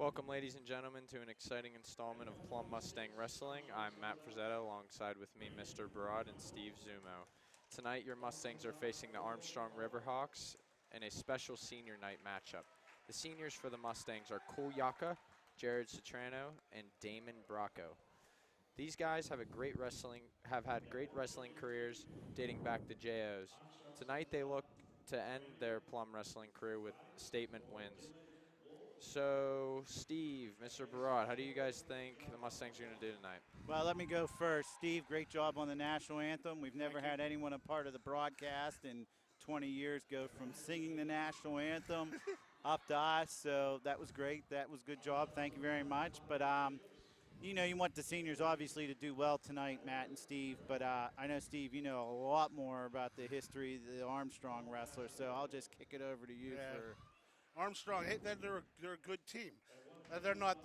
Welcome, ladies and gentlemen, to an exciting installment of Plum Mustang Wrestling. I'm Matt Frazetta, alongside with me Mr. Barad and Steve Zumo. Tonight, your Mustangs are facing the Armstrong Riverhawks in a special senior night matchup. The seniors for the Mustangs are Cole Yaka, Jared Citrano, and Damon Bracco. These guys have had great wrestling careers dating back to JOs. Tonight, they look to end their Plum wrestling career with statement wins. So, Steve, Mr. Barad, how do you guys think the Mustangs are going to do tonight? Well, let me go first. Steve, great job on the national anthem. We've never had anyone a part of the broadcast in 20 years go from singing the national anthem up to us, so that was great. That was a good job. Thank you very much. But, you want the seniors obviously to do well tonight, Matt and Steve, but I know, Steve, you know a lot more about the history of the Armstrong wrestler, so I'll just kick it over to you for – Armstrong, they're a good team. They're not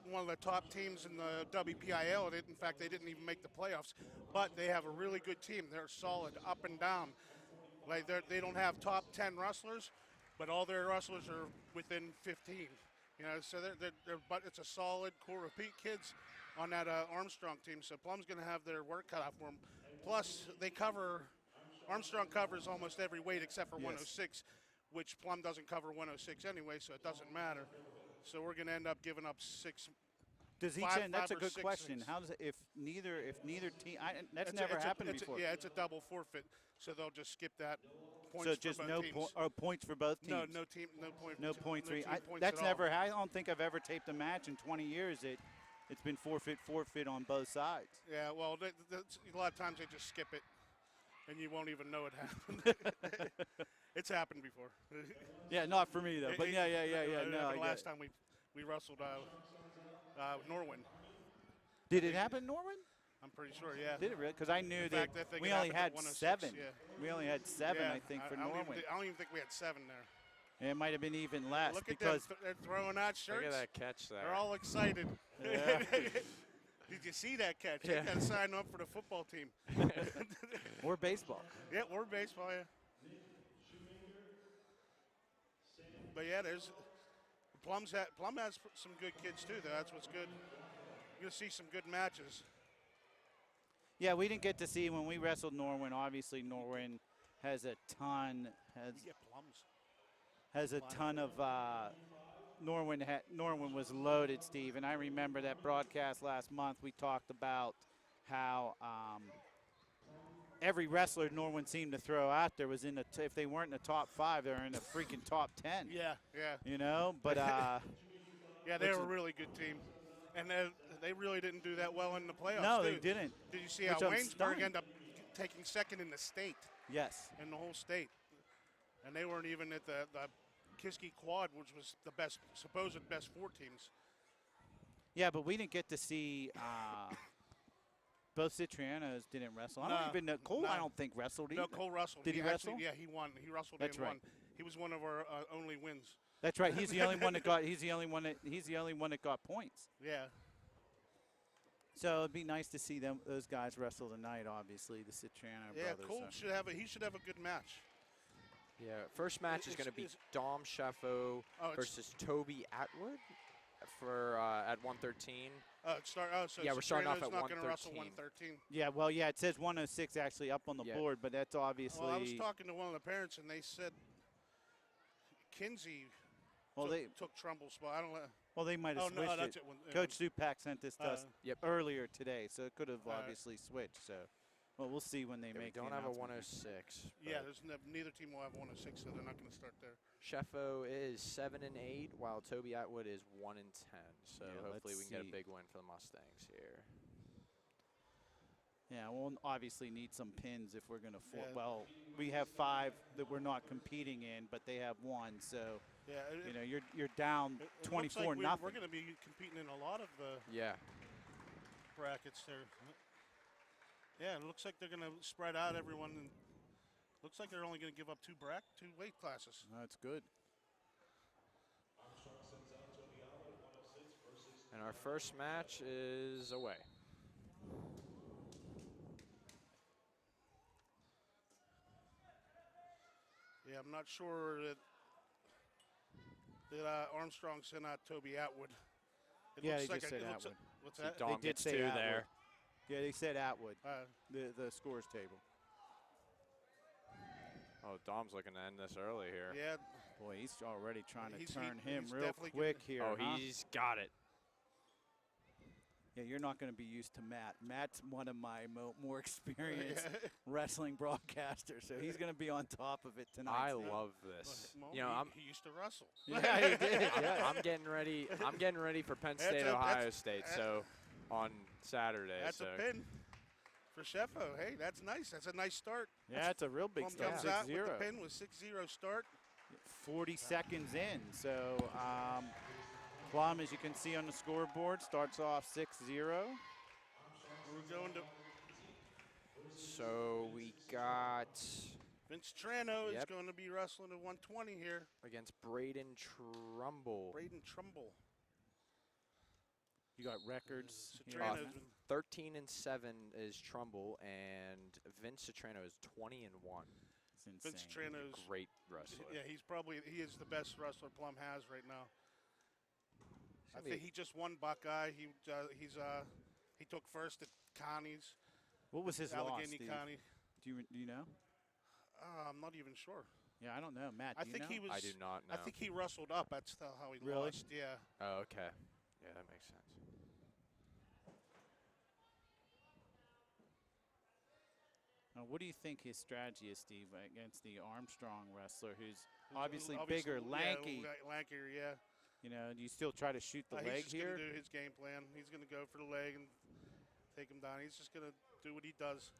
one of the top teams in the WPIL. In fact, they didn't even make the playoffs. But they have a really good team. They're solid up and down. Like they don't have top 10 wrestlers, but all their wrestlers are within 15. So but it's a solid core of kids on that Armstrong team. So Plum's going to have their work cut out for them. Plus, Armstrong covers almost every weight except for 106. Which Plum doesn't cover 106 anyway, so it doesn't matter. So we're going to end up giving up six. Does each end? That's a good question. How does it, if neither team? That's never happened before. It's a double forfeit, so they'll just skip that. Points so just no points for both teams. No point. No points. That's never. I don't think I've ever taped a match in 20 years. It's been forfeit on both sides. Yeah, well, a lot of times they just skip it, and you won't even know it happened. It's happened before. Yeah, not for me though. But yeah. No, the last time we wrestled Norwin. Did it happen in Norwin? I'm pretty sure. Yeah. Did it really? Because I knew that we only had 7. Yeah. We only had 7, I think, for Norwin. I don't even think we had 7 there. It might have been even less. Look because at them. They're throwing out shirts. Look at that catch there. They're all excited. Yeah. Did you see that catch? Yeah. You got to sign up for the football team. Or baseball. Yeah, or baseball, yeah. But yeah, Plum has some good kids too. That's what's good. You're gonna see some good matches. Yeah, we didn't get to see when we wrestled Norwin. Obviously, Norwin has a ton. Has a ton of. Norwin was loaded, Steve, and I remember that broadcast last month. We talked about how. Every wrestler Norwin seemed to throw out there was if they weren't in the top 5, they were in the freaking top 10. Yeah. But yeah, they were a really good team, and they really didn't do that well in the playoffs. No, they didn't. Did you see how Waynesburg ended up taking second in the state? Yes. In the whole state, and they weren't even at the Kiski Quad, which was the supposed best 4 teams. Yeah, but we didn't get to see. Both Citrianos didn't wrestle. I don't even know. Cole, I don't think, wrestled either. No, Cole wrestled. Did he wrestle? Yeah, he won. He wrestled That's and right. won. He was one of our only wins. That's right. He's the only one that got. He's the only one that got points. Yeah. So it'd be nice to see those guys wrestle tonight. Obviously, the Citriano brothers. Yeah, Cole should have a good match. Yeah, first match is going to be Dom Sheffo versus Toby Atwood for at 113. So we're starting off at 113. Not going to wrestle 113. Yeah, well, yeah, it says 106 actually up on the board, but that's obviously. Well, I was talking to one of the parents, and they said Kinsey took Trumbull's spot. I don't know. Well, they might have switched it. Coach Supak sent this to us earlier today, so it could have obviously switched. So, well, we'll see when they make. We don't have a 106. Yeah, neither team will have 106, so they're not going to start there. Sheffo is 7-8, while Toby Atwood is 1-10. So hopefully we can get a big win for the Mustangs here. Yeah, we'll obviously need some pins if we're going to. Well, we have 5 that we're not competing in, but they have 1. So you're down 24-0. We're going to be competing in a lot of the brackets there. Yeah, it looks like they're going to spread out everyone. And looks like they're only going to give up 2 weight classes. That's good. And our first match is away. Yeah, I'm not sure that Armstrong sent out Toby Atwood. It Yeah, looks they like just said it looks Atwood. what's See, that? Dom They did gets say 2 Atwood. there. Yeah, they said Atwood, Uh, the scores table. Oh, Dom's looking to end this early here. yeah, Boy, he's already trying to He's- turn he- him he's real definitely quick gonna- here, Oh, huh? he's got it. Yeah, you're not going to be used to Matt. Matt's one of my more experienced wrestling broadcasters, so he's going to be on top of it tonight. I Steve. love this. well, You know, he used to wrestle. Yeah, he did. Yeah. I'm getting ready. I'm getting ready for Penn That's State, a- Ohio that's- State. that- So on Saturday. That's so a pin for Sheffo. Hey, that's nice. That's a nice start. Yeah, it's a real big Plum start, comes out with the 6-0. pin with 6-0 start. 40 seconds in. So Plum, as you can see on the scoreboard, starts off 6-0. We're going to So we got Vince Trano is Yep. going to be wrestling at 120 here. against Braden Trumbull. Braden Trumbull. You got records. here. Citrano's been- 13-7 is Trumbull, and Vince Citrano is 20-1. It's insane. Vince Trano's Great wrestler. Yeah, he is the best wrestler Plum has right now. I gonna be think he just won Buckeye. He took first at Connie's, What was his loss, Allegheny Steve? County. Do you know? I'm not even sure. Yeah, I don't know. Matt, I do you think know? he was. I do not know. I think he wrestled up. That's how he Really? lost. Yeah. Oh, okay. Yeah, that makes sense. Now, what do you think his strategy is, Steve, against the Armstrong wrestler, who's obviously bigger, lanky? Yeah, lankier, yeah. You know, do you still try to shoot the leg He's just here? going to do his game plan. He's going to go for the leg and take him down. He's just going to do what he does.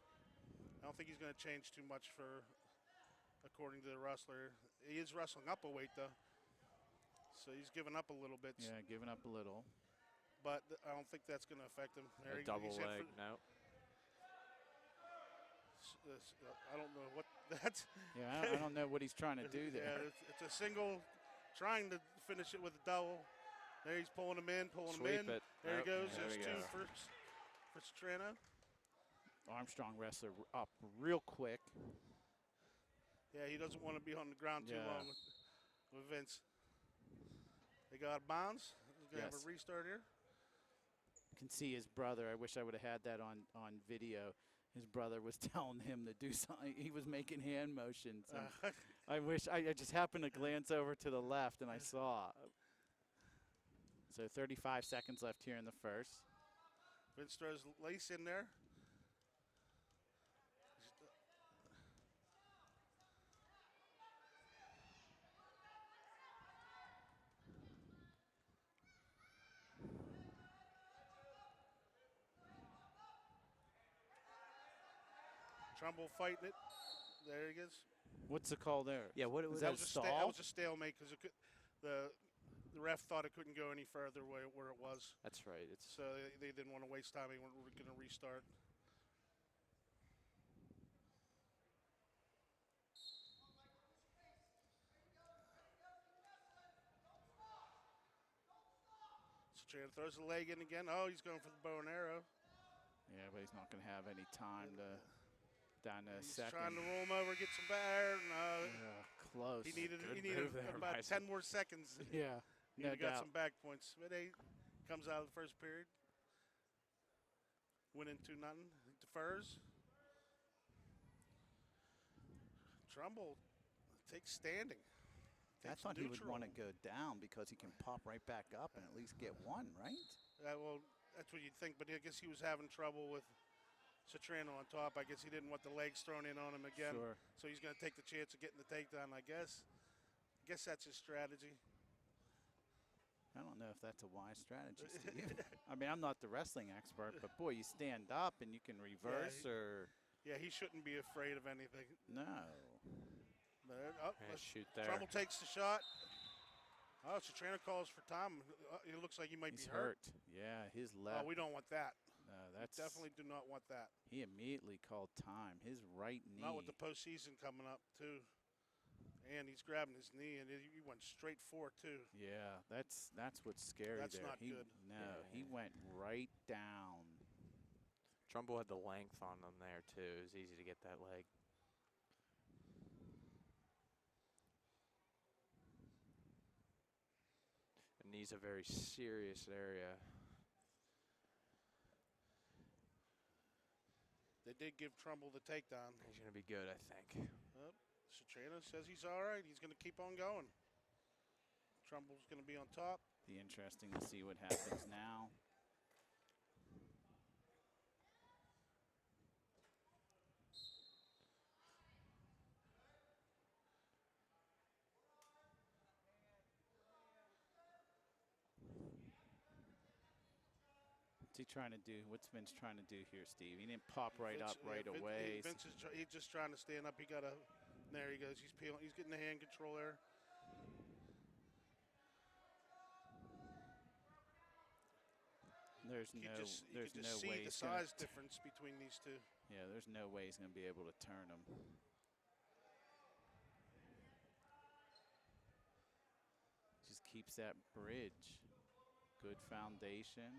I don't think he's going to change too much according to the wrestler. He is wrestling up a weight, though. So he's giving up a little bit. Yeah, giving up a little. But I don't think that's going to affect him. A double leg, no. I don't know what that's. Yeah, I don't know what he's trying to do there. Yeah, it's a single, trying to finish it with a double. There he's pulling him in, Sweep it. There Nope. he goes. There There's we two go. for Strano. Armstrong wrestler up real quick. Yeah, he doesn't want to be on the ground too Yeah. long with Vince. They got out of bounds. He's going to have Yes. a restart here. You can see his brother. I wish I would have had that on video. His brother was telling him to do something. He was making hand motions. And I wish I just happened to glance over to the left and I saw. So 35 seconds left here in the first. Vince throws lace in there. Trumbull fighting it. There he is. What's the call there? Yeah, what Was was that that? That was a stalemate because the ref thought it couldn't go any further where it was. That's right. It's So they didn't want to waste time. They were going to restart. Citrano throws the leg in again. Oh, he's going for the bow and arrow. Yeah, but he's not going to have any time to down to a He's second. trying to roll him over, get some better. No, Yeah, close. he needed Good about move there, 10 more seconds. Yeah, He no got doubt. some back points. But he comes out of the first period, winning 2-0. Defers. Trumbull takes standing. I Takes thought he would neutral. want to go down because he can pop right back up and at least get one, right? Well, that's what you'd think, but I guess he was having trouble with Citrano on top. I guess he didn't want the legs thrown in on him again. Sure. So he's going to take the chance of getting the takedown, I guess. I guess that's his strategy. I don't know if that's a wise strategy, Steve. I mean, I'm not the wrestling expert, but boy, you stand up and you can reverse or Yeah, he shouldn't be afraid of anything. no. But, nice shoot there. Trumbull takes the shot. Oh, Citrano calls for time. It looks like he might He's be hurt. Yeah, his Oh, left. we don't want that. No, that's Definitely do not want that. He immediately called time. His right knee. Not with the postseason coming up, too. And he's grabbing his knee, and he went straight for it, too. Yeah, that's what's scary That's there. not good. No, Yeah. he went right down. Trumbull had the length on them there too. It was easy to get that leg. A knee knee's a very serious area. They did give Trumbull the takedown. He's going to be good, I think. Citrano says he's all right. He's going to keep on going. Trumbull's going to be on top. Be interesting to see what happens now. What's he trying to do? What's Vince trying to do here, Steve? He didn't pop right up right away. Vince is he's just trying to stand up. He got a. There he goes. He's peeling. He's getting the hand control there. There's You no, just there's no see way the he's gonna size difference between these two. Yeah, there's no way he's going to be able to turn him. Just keeps that bridge. Good foundation.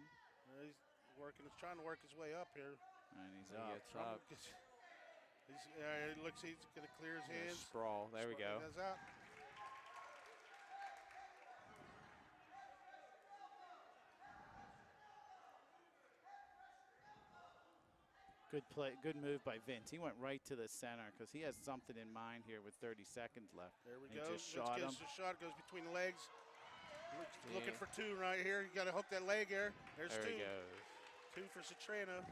He's working. He's trying to work his way up here. And he's He up. gets up. It looks he's going to clear his hands. Sprawl. There we go. He goes out. Good play, good move by Vince. He went right to the center because he has something in mind here with 30 seconds left. There we He go. just shot him. The shot goes between the legs. Looking for two right here. You got to hook that leg here. There's There two. he goes. Two for Citrano.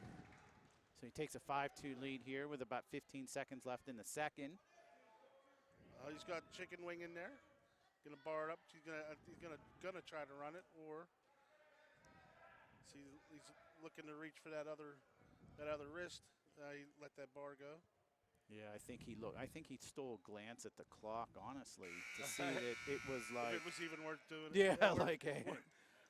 So he takes a 5-2 lead here with about 15 seconds left in the second. He's got chicken wing in there. Gonna bar it up. He's gonna try to run it, or see he's looking to reach for that other wrist. He let that bar go. Yeah, I think he stole a glance at the clock, honestly, to see that it was like. If it was even worth doing it. Yeah, worth, like a.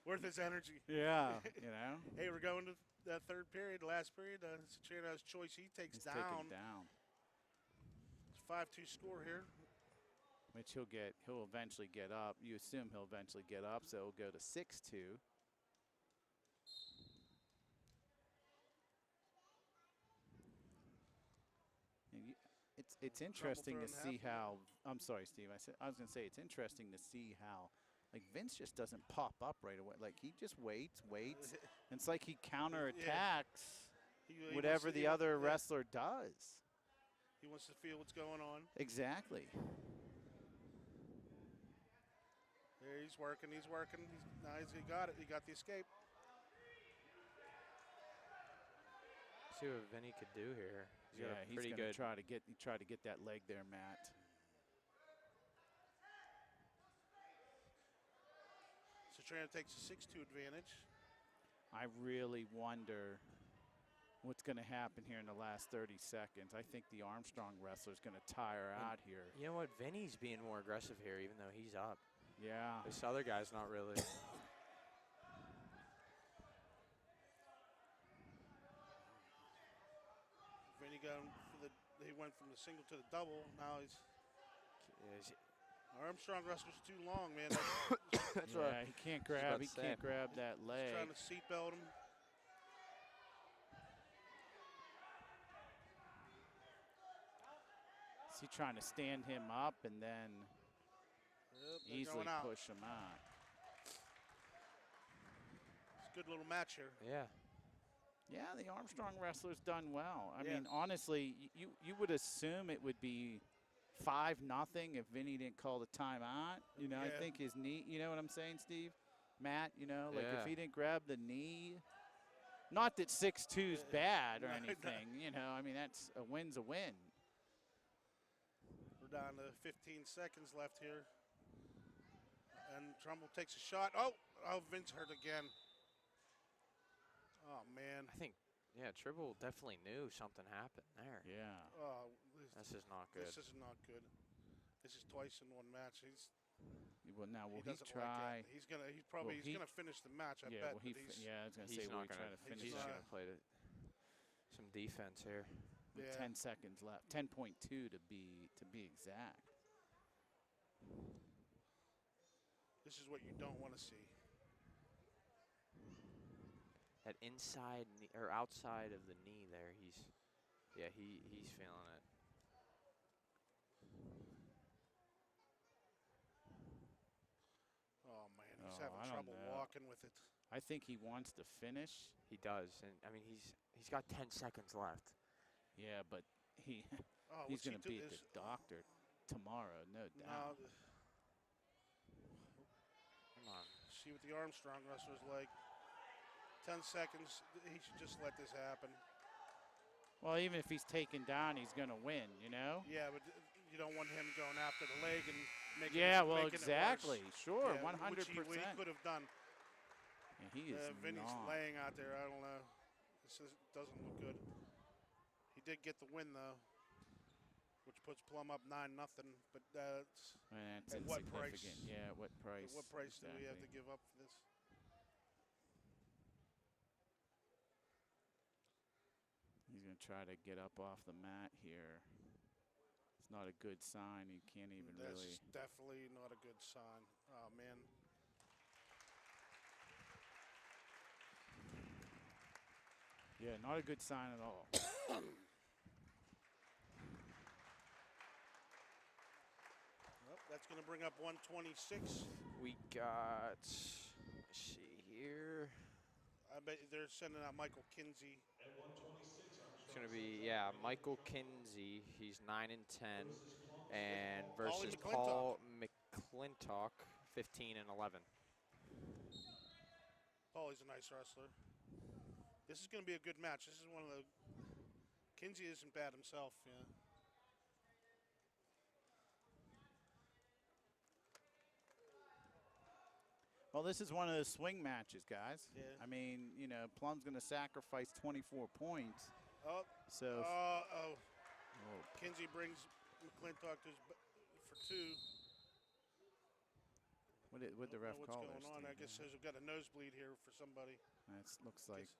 worth his energy. Yeah, you know. Hey, we're going to that third period, last period. Citrano's choice. He takes He's taken down. down. It's 5-2 score here. Which he'll eventually get up. You assume he'll eventually get up, so it'll go to 6-2. And it's interesting to see how. I'm sorry, Steve. I was going to say it's interesting to see how, like Vince just doesn't pop up right away. Like he just waits. And it's like he counterattacks whatever the other wrestler does. He wants to feel what's going on. Exactly. There he's working. He got it. He got the escape. See what Vinny could do here. He's got a He's pretty going to good. try to get that leg there, Matt. Citrano takes a 6-2 advantage. I really wonder what's going to happen here in the last 30 seconds. I think the Armstrong wrestler's going to tire out here. You know what? Vinny's being more aggressive here, even though he's up. Yeah. This other guy's not really. Vinny he went from the single to the double. Now he's Armstrong wrestler's too long, man. That's Yeah, he can't grab. He can't grab that He's leg. trying to seatbelt him. Is he trying to stand him up and then They're easily going out. push him out? It's a good little match here. Yeah. Yeah, the Armstrong wrestler's done well. I Yeah. mean, honestly, you would assume it would be 5-0 if Vinny didn't call the timeout. You know, I Yeah. think his knee. You know what I'm saying, Steve? Matt, you know, like Yeah. if he didn't grab the knee. Not that 6-2's bad or No, no. anything. You know, I mean that's a win's a win. We're down to 15 seconds left here. And Trumbull takes a shot. Oh, Vince hurt again. Oh, man. I think, yeah, Tribble definitely knew something happened there. Yeah. Oh, This is not good. This is not good. This is twice in one match. Well, now will he doesn't try? like it. He's gonna finish the match. I Yeah. bet. Well, but he's, I was gonna say He's will not he try gonna. to finish He's it just not. gonna play some defense here. with Yeah. 10 seconds left. 10.2 to be exact. This is what you don't want to see. That inside or outside of the knee there, he's feeling it. Oh man, he's Oh, having I don't trouble trouble No. walking with it. I think he wants to finish. He does, and I mean he's got 10 seconds left. Yeah, but he's what's going he to do- be at the is- doctor tomorrow, no doubt. No, Come on. see what the Armstrong wrestler's like. 10 seconds. He should just let this happen. Well, even if he's taken down, he's going to win, you know? Yeah, but you don't want him going after the leg and making Yeah, it, well, making exactly. It worse. Sure, Yeah, 100%. Which he could have done. Yeah, he is Vinny's not. laying out there. I don't know. Doesn't look good. He did get the win, though, which puts Plum up 9-0. But that's That's at what insignificant. price? Yeah, what price? What price do we have to exactly. give up for this? He's going to try to get up off the mat here. It's not a good sign. He can't even That's really. definitely not a good sign. Oh, man. Yeah, not a good sign at all. Well, that's going to bring up 126. We got, let's see here. I bet they're sending out Michael Kinsey. It's going to be, Michael Kinsey. He's 9 and 10. And versus Paul McClintock, 15 and 11. Paulie's a nice wrestler. This is going to be a good match. This is one of the. Kinsey isn't bad himself, yeah. Well, this is one of those swing matches, guys. Yeah. I mean, you know, Plum's going to sacrifice 24 points. Oh, So, oh. Kinsey brings McClintock for 2. what did the ref What's call going there, on? I Steve? guess we've got a nosebleed here for somebody. That looks like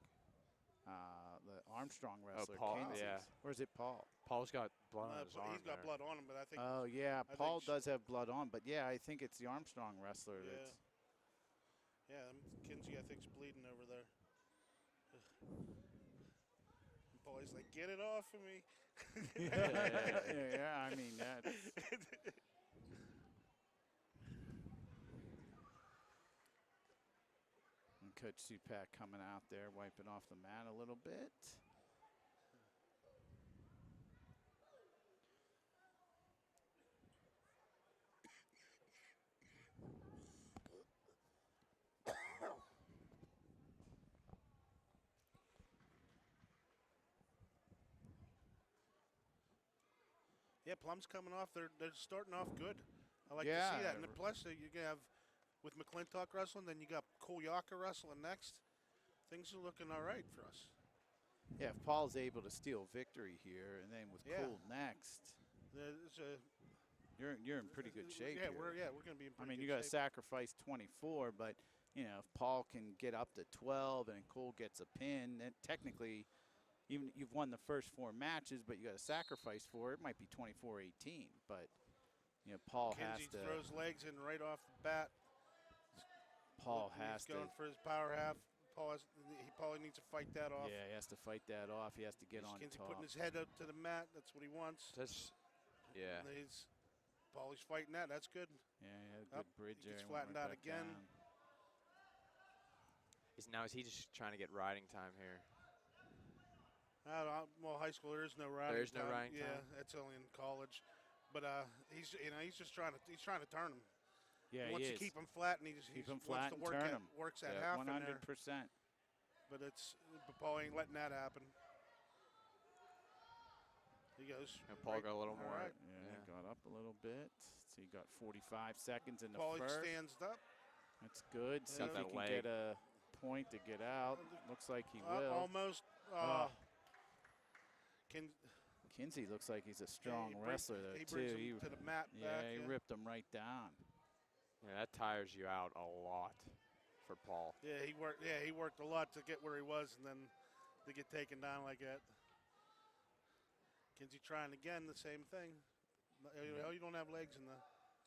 the Armstrong wrestler, Paul, Kinsey. yeah. Where's it, Paul? Paul's got blood on his arm. He's got blood on him, but I think. Oh, yeah, I Paul think does have blood on, but yeah, I think it's the Armstrong wrestler Yeah. that's. Yeah, Kinsey, I think, is bleeding over there. And Paulie's like, get it off of me. yeah, I mean, that's. And Coach Supak coming out there, wiping off the mat a little bit. Yeah, Plum's coming off. They're starting off good. I like to Yeah. see that. And plus, you're going to have, with McClintock wrestling, then you got Kolyaka wrestling next. Things are looking all right for us. Yeah, if Paul's able to steal victory here, and then with Yeah. Cole next, There's a, you're in pretty good shape. Yeah, here. we're going to be in I pretty mean, good you got to shape. sacrifice 24, but you know, if Paul can get up to 12 and Cole gets a pin, then technically, even you've won the first 4 matches, but you got to sacrifice 4. It might be 24-18, but you know, Paul Kinsey has to. throws legs in right off the bat. Paul has He's going to. for his power half. He probably needs to fight that off. Yeah, he has to fight that off. He has to get on Kinsey top. putting his head up to the mat. That's what he wants. Yeah. And Paulie's fighting that. That's good. Yeah, he had a good bridge he there. gets and went flattened out right back again. down. Is he just trying to get riding time here? I don't know. Well, high school there is no riding. There's no time. riding Yeah, time? that's only in college. But he's just trying to turn him. Yeah, He wants he to is. keep him flat, and he Keep him wants flat to and work turn at, him. works at Yeah, half in there. 100%. But Paul ain't letting that happen. He goes. And Paul got a little all more. right. Yeah, got up a little bit. So he got 45 seconds in the Paulie first. stands up. That's good. See if Got he that can leg. get a point to get out. Looks like he Up will. almost. Kinsey looks like he's a strong wrestler there he too. brings him to the mat back. He ripped him right down. Yeah, that tires you out a lot for Paul. Yeah, he worked a lot to get where he was, and then to get taken down like that. Kinsey trying again, the same thing. You don't have legs in the.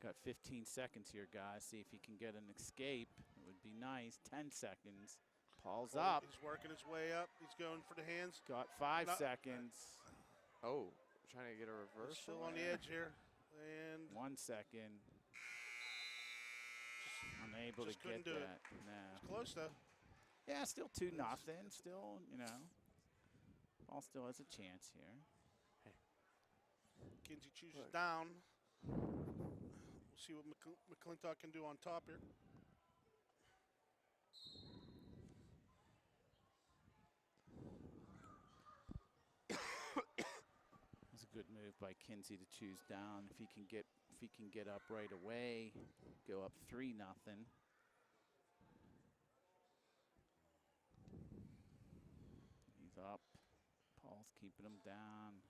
Got 15 seconds here, guys. See if he can get an escape. It would be nice. 10 seconds. Paul's up. He's working his way up. He's going for the hands. Got 5 No. seconds. Oh, trying to get a We're reversal. still on the edge here. And 1 second. able Just to get couldn't do it. that. No. It's close, though. Yeah, still 2-0. Still, you know, Paul still has a chance here. Kinsey chooses down. We'll see what McClintock can do on top here. It's a good move by Kinsey to choose down. If he can get up right away, go up 3-0. He's up. Paul's keeping him down.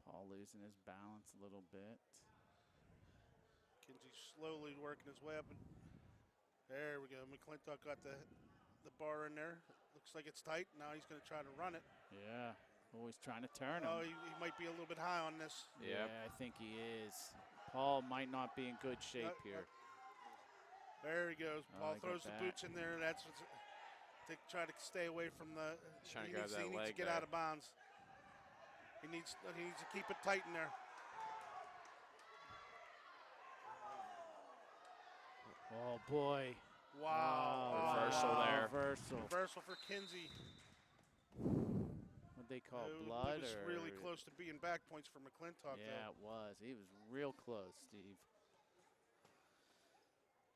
Paul losing his balance a little bit. Kinsey slowly working his way up. There we go. McClintock got the bar in there. Looks like it's tight. Now he's going to try to run it. Yeah, always trying to turn him. Oh, he might be a little bit high on this. Yeah, I think he is. Paul might not be in good shape here. There he goes. Paul he got throws the back. boots in there. That's what's, to try to stay away from the. Trying to he grab needs, that he needs leg to get there. out of bounds. He needs to keep it tight in there. Oh boy. Wow. Reversal there. Reversal for Kinsey. What they call It blood was or really close to being back points for McClintock. Yeah, it was. He was real close, Steve.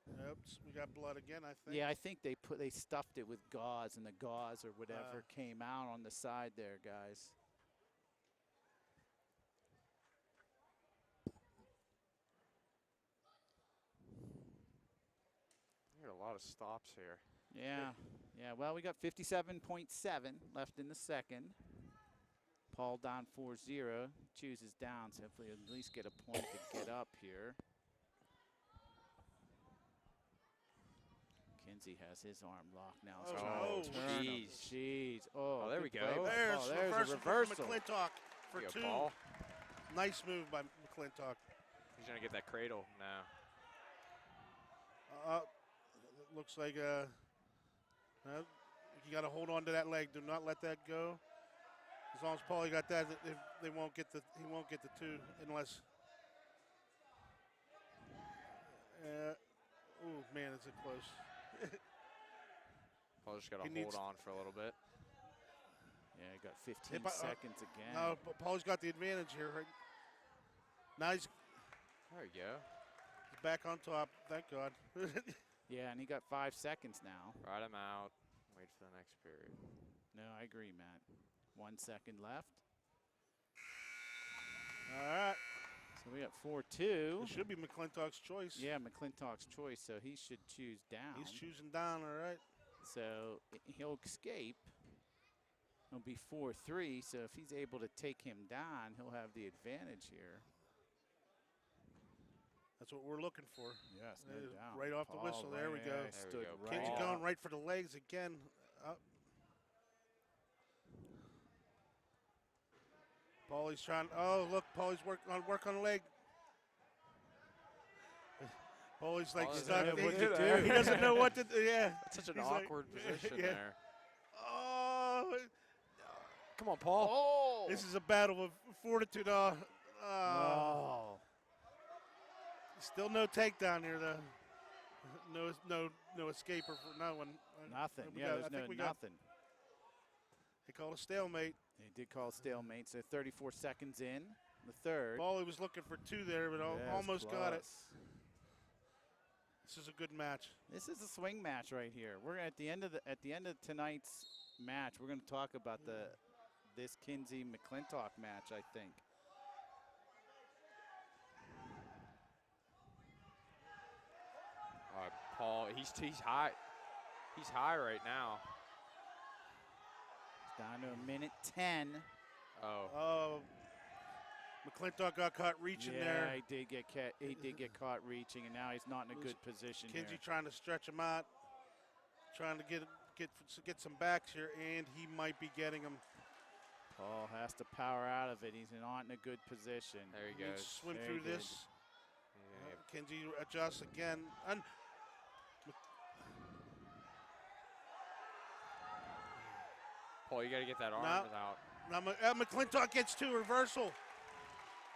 Yep, we got blood again, I think. Yeah, I think they stuffed it with gauze, and the gauze or whatever came out on the side there, guys. We got a lot of stops here. Yeah, yeah. Well, we got 57.7 left in the second. Paul down 4-0, chooses down, so hopefully at least get a point to get up here. Kinsey has his arm locked now. So Oh, turn him. jeez. Jeez. Oh, there we good go. play by There's, Paul. There's a reversal reversal. from McClintock for Here you go, 2. Paul. Nice move by McClintock. He's going to get that cradle now. Looks like you got to hold on to that leg. Do not let that go. As long as Paulie got that, he won't get the 2 unless. Oh man, it's a close. Paul just got to He hold needs- on for a little bit. Yeah, he got 15 Hey, seconds again. No, but Paulie's got the advantage here. Right? Now he's There you go. back on top. Thank God. Yeah, and he got 5 seconds now. Ride him out. Wait for the next period. No, I agree, Matt. 1 second left. All right. So we got 4-2. It should be McClintock's choice. Yeah, McClintock's choice, so he should choose down. He's choosing down. All right. So he'll escape. It'll be 4-3, so if he's able to take him down, he'll have the advantage here. That's what we're looking for. Yes, no doubt. Right off the whistle. There we go. There we go. Kinsey Paul. going right for the legs again. Paulie's trying. Oh, look, Paulie's work on the leg. Paulie's like Paul doesn't stuck. know what to do. He doesn't know what to do. Yeah. That's such an He's like- awkward position yeah. there. Oh, Come on, Paul. Oh! this is a battle of fortitude. Oh. Still no takedown here, though. No escaper for no one. Nothing. We Yeah, got- I there's think no we got- nothing. They call it a stalemate. They did call it stalemate, so 34 seconds in the third. Paulie was looking for 2 there, but Yeah, it's almost got it. close. This is a good match. This is a swing match right here. We're at the end of tonight's match. We're going to talk about this Kinsey McClintock match, I think. Paul, he's high. He's high right now. It's down to a minute 10. Oh. Oh, McClintock got caught reaching there. Yeah, he did get caught reaching, and now he's not in a good position Kinsey here. trying to stretch him out, trying to get some backs here, and he might be getting him. Paul has to power out of it. He's not in a good position. There he Needs goes. to swim Very through good. this. Yeah. Kinsey adjusts again. And Paul, you got to get that arm No. out. now McClintock gets 2 reversal.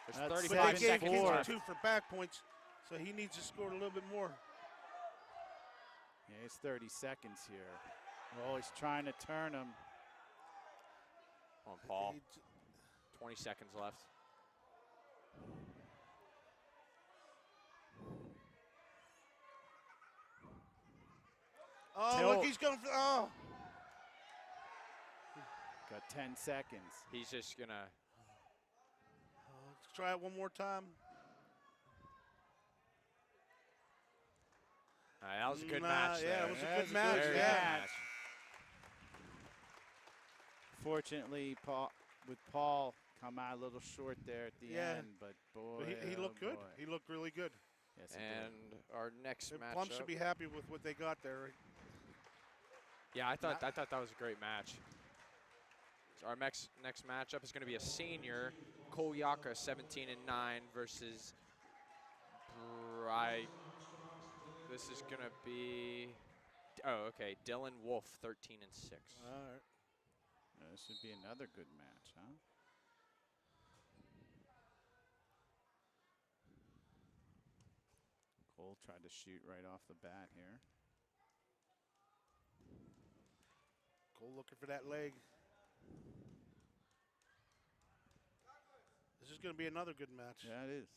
There's That's But 35 they gave seconds Kinsey left. 2 for back points, so he needs to score a little bit more. Yeah, it's 30 seconds here. Oh, he's trying to turn him. Come on, Paul. 20 seconds left. Oh, Till- look, he's going for, oh. Got 10 seconds. He's just going to. Let's try it one more time. All right, that was a good Nah, match yeah, there. it was a That good was a match, good yeah. match. Fortunately, Paul come out a little short there at the Yeah. end, but boy, But he oh looked good. boy. He looked really good. Yes, he did. And our next match. Plum should be happy with what they got there. Yeah, I thought that was a great match. So our next matchup is going to be a senior, Cole Yaka, 17-9 versus This is going to be. Oh, okay. Dylan Wolf, 13-6. All right. This should be another good match, huh? Cole tried to shoot right off the bat here. Cole looking for that leg. This is going to be another good match. Yeah, it is.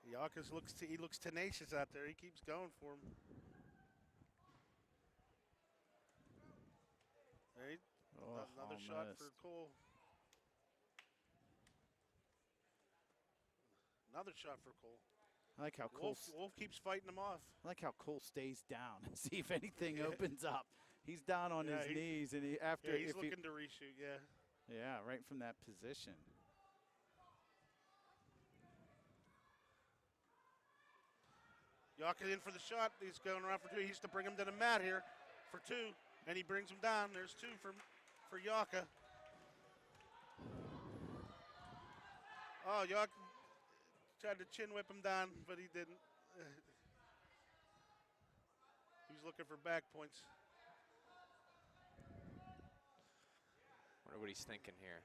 Yakas looks tenacious out there. He keeps going for him. Right. Oh, Another shot almost. for Cole. Another shot for Cole. I like how Cole. Wolf keeps fighting him off. I like how Cole stays down and see if anything opens up. He's down on his knees, and he's looking to reshoot. Yeah, right from that position. Yaka in for the shot. He's going around for two. He used to bring him to the mat here for two, and he brings him down. There's two for Yaka. Oh, Yaka tried to chin whip him down, but he didn't. He was looking for back points. Wonder what he's thinking here.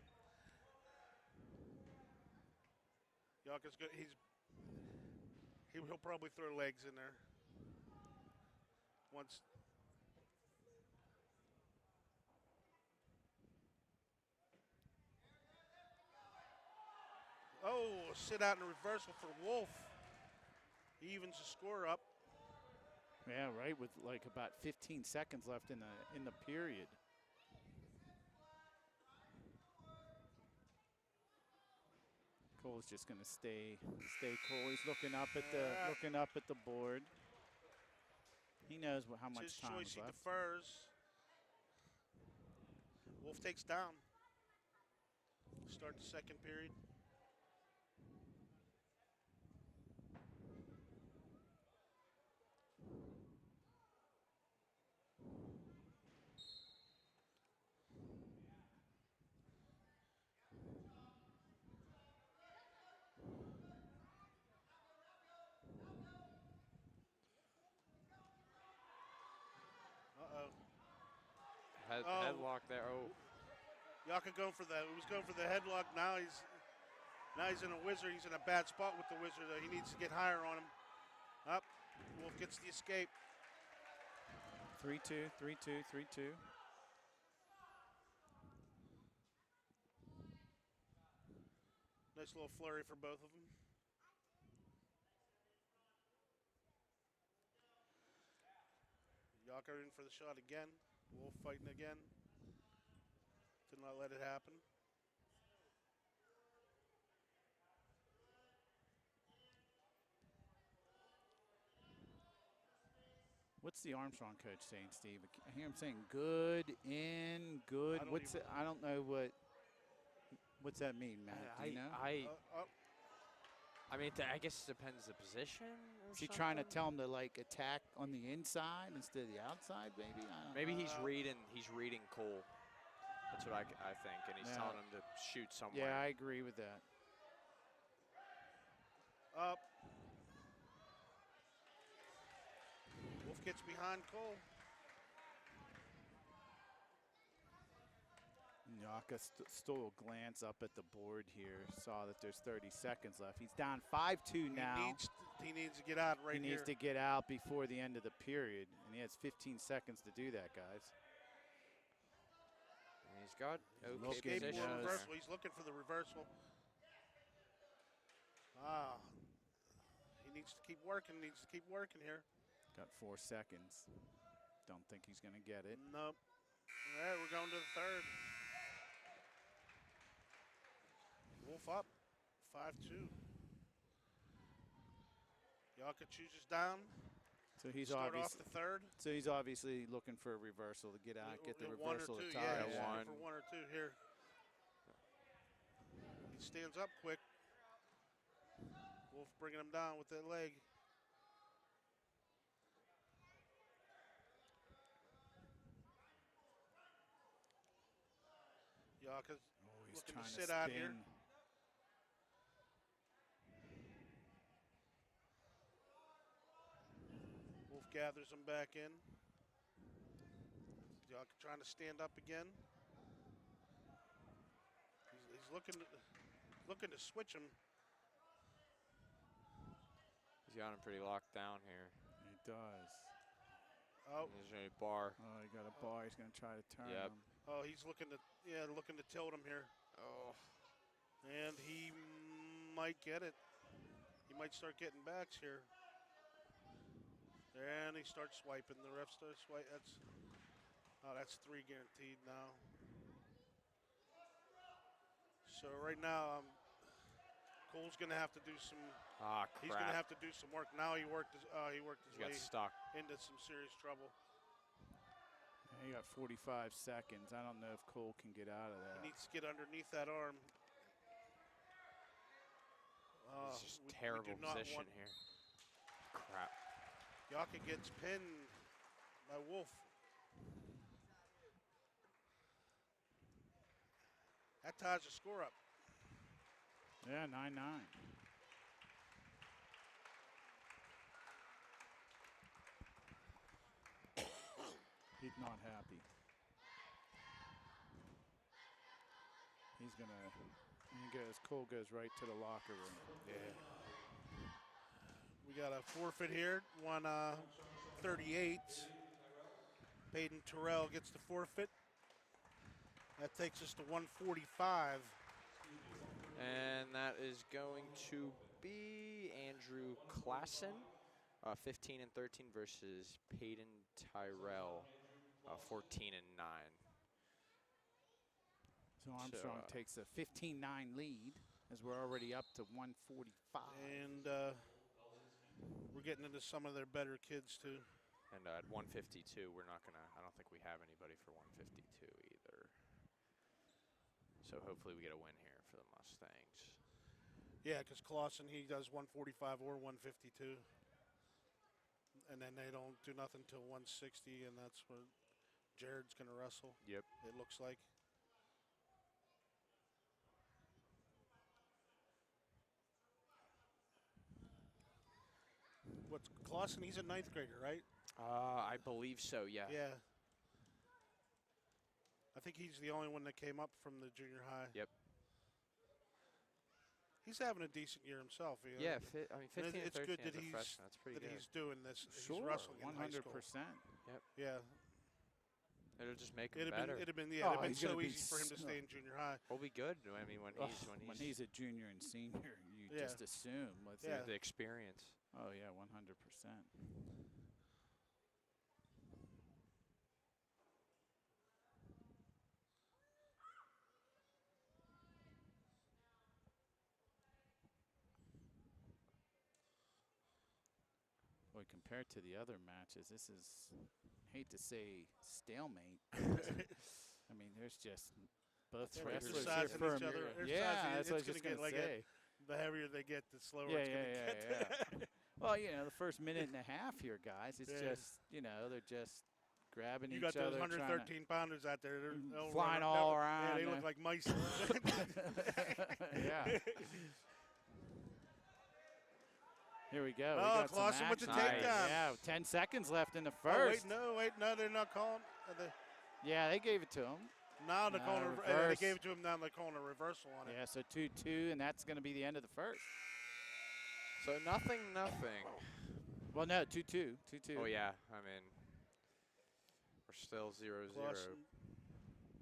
Yaka's good. He'll probably throw legs in there. Once. Oh, sit out in a reversal for Wolf. He evens the score up. Yeah, right. With like about 15 seconds left in the period. Cole's just gonna stay cool. He's looking up at the board. He knows how It's much his time choice. is He left. defers. Wolf takes down. Start the second period. Headlock there. Oh. Yaka was going for the headlock. Now he's in a wizard. He's in a bad spot with the wizard. He needs to get higher on him. Up. Wolf gets the escape. 3-2, 3-2, 3-2. Nice little flurry for both of them. Yaka in for the shot again. Wolf fighting again. Did not let it happen. What's the Armstrong coach saying, Steve? I hear him saying good, in, good. I don't know what's that mean, Matt? Do you know? I mean, I guess it depends the position. Is he trying to tell him to like attack on the inside instead of the outside? Maybe. Maybe he's reading Cole. That's what I think, and he's telling him to shoot somewhere. Yeah, I agree with that. Up. Wolf gets behind Cole. Yaka stole a glance up at the board here, saw that there's 30 seconds left. He's down 5-2 now. He needs to get out right here. He needs to get out before the end of the period, and he has 15 seconds to do that, guys. And he's got okay Escape position. or there. reversal. He's looking for the reversal. He needs to keep working. Here. Got 4 seconds. Don't think he's going to get it. Nope. All right, we're going to the third. Wolf up, 5-2. Yaka chooses down. So he's Start obviously off the third. So he's obviously looking for a reversal to get out, get the One or reversal two, to tie. yeah, he's one. looking for 1 or 2 here. He stands up quick. Wolf bringing him down with that leg. Yaka's He's looking trying to to sit spin. out here. Wolf gathers him back in. Yaka trying to stand up again. He's looking to switch him. He's got him pretty locked down here. He does. Oh, There's a bar. Oh, he got a bar. He's going to try to turn Yep. him. oh, he's looking to tilt him here. Oh. And he might get it. He might start getting backs here. And he starts swiping. The ref starts swiping. That's 3 guaranteed now. So right now, Cole's gonna have to do some. Ah, He's crap. gonna have to do some work. Now he worked his He got way stuck. into some serious trouble. He got 45 seconds. I don't know if Cole can get out of that. He needs to get underneath that arm. It's just we terrible do not position want- here. Crap. Yaka gets pinned by Wolf. That ties the score up. Yeah, 9-9. He's not happy. He's going to, Cole goes right to the locker room. Yeah. We got a forfeit here, 138. Peyton Terrell gets the forfeit. That takes us to 145. And that is going to be Andrew Klassen, 15 and 13 versus Peyton Tyrell, 14 and 9. So Armstrong takes a 15-9 lead as we're already up to 145. And we're getting into some of their better kids too. And at 152, we're not gonna. I don't think we have anybody for 152 either. So hopefully we get a win here for the Mustangs. Yeah, because Clausen, he does 145 or 152. And then they don't do nothing till 160, and that's what Jared's going to wrestle. Yep. It looks like. What's Clausen? He's a 9th grader, right? I believe so. Yeah. Yeah. I think he's the only one that came up from the junior high. Yep. He's having a decent year himself. You know? Yeah. I mean, And 15 and it's 13 good as that a freshman. That's pretty good. he's doing this. Sure, He's wrestling in high 100%. school. Yeah. It'll just make him It'd better. have been Oh, been he's so gonna be easy for him to stay in junior high. We'll be good. I mean, when When he's a junior and senior, you Yeah. just assume. Yeah. the experience. Oh, yeah, 100%. Boy, compared to the other matches, this is, I hate to say stalemate. I mean, there's just both Yeah, wrestlers they're here sizing for each other. They're Yeah, sizing- that's what I was it's just gonna going get to like say. The heavier they get, the slower Yeah, it's going to yeah, get. yeah. Well, you know, the first minute and a half here, guys, it's Yeah. just, you know, they're just grabbing You each got those other. 113 pounders out there. They'll Flying run, all they'll- around Yeah, they there. look like mice. Yeah. Here we go. Oh, we got some Clausen with the action. takedown. Yeah, 10 seconds left in the Oh, first. wait, no, they're not calling. Yeah, they gave it to him. Now the corner, they reverse. gave it to him down the corner reversal on it. Yeah, so 2-2, and that's going to be the end of the first. So nothing. Well, no, 2-2. 2-2. Oh, yeah. I mean, we're still 0-0. Clausen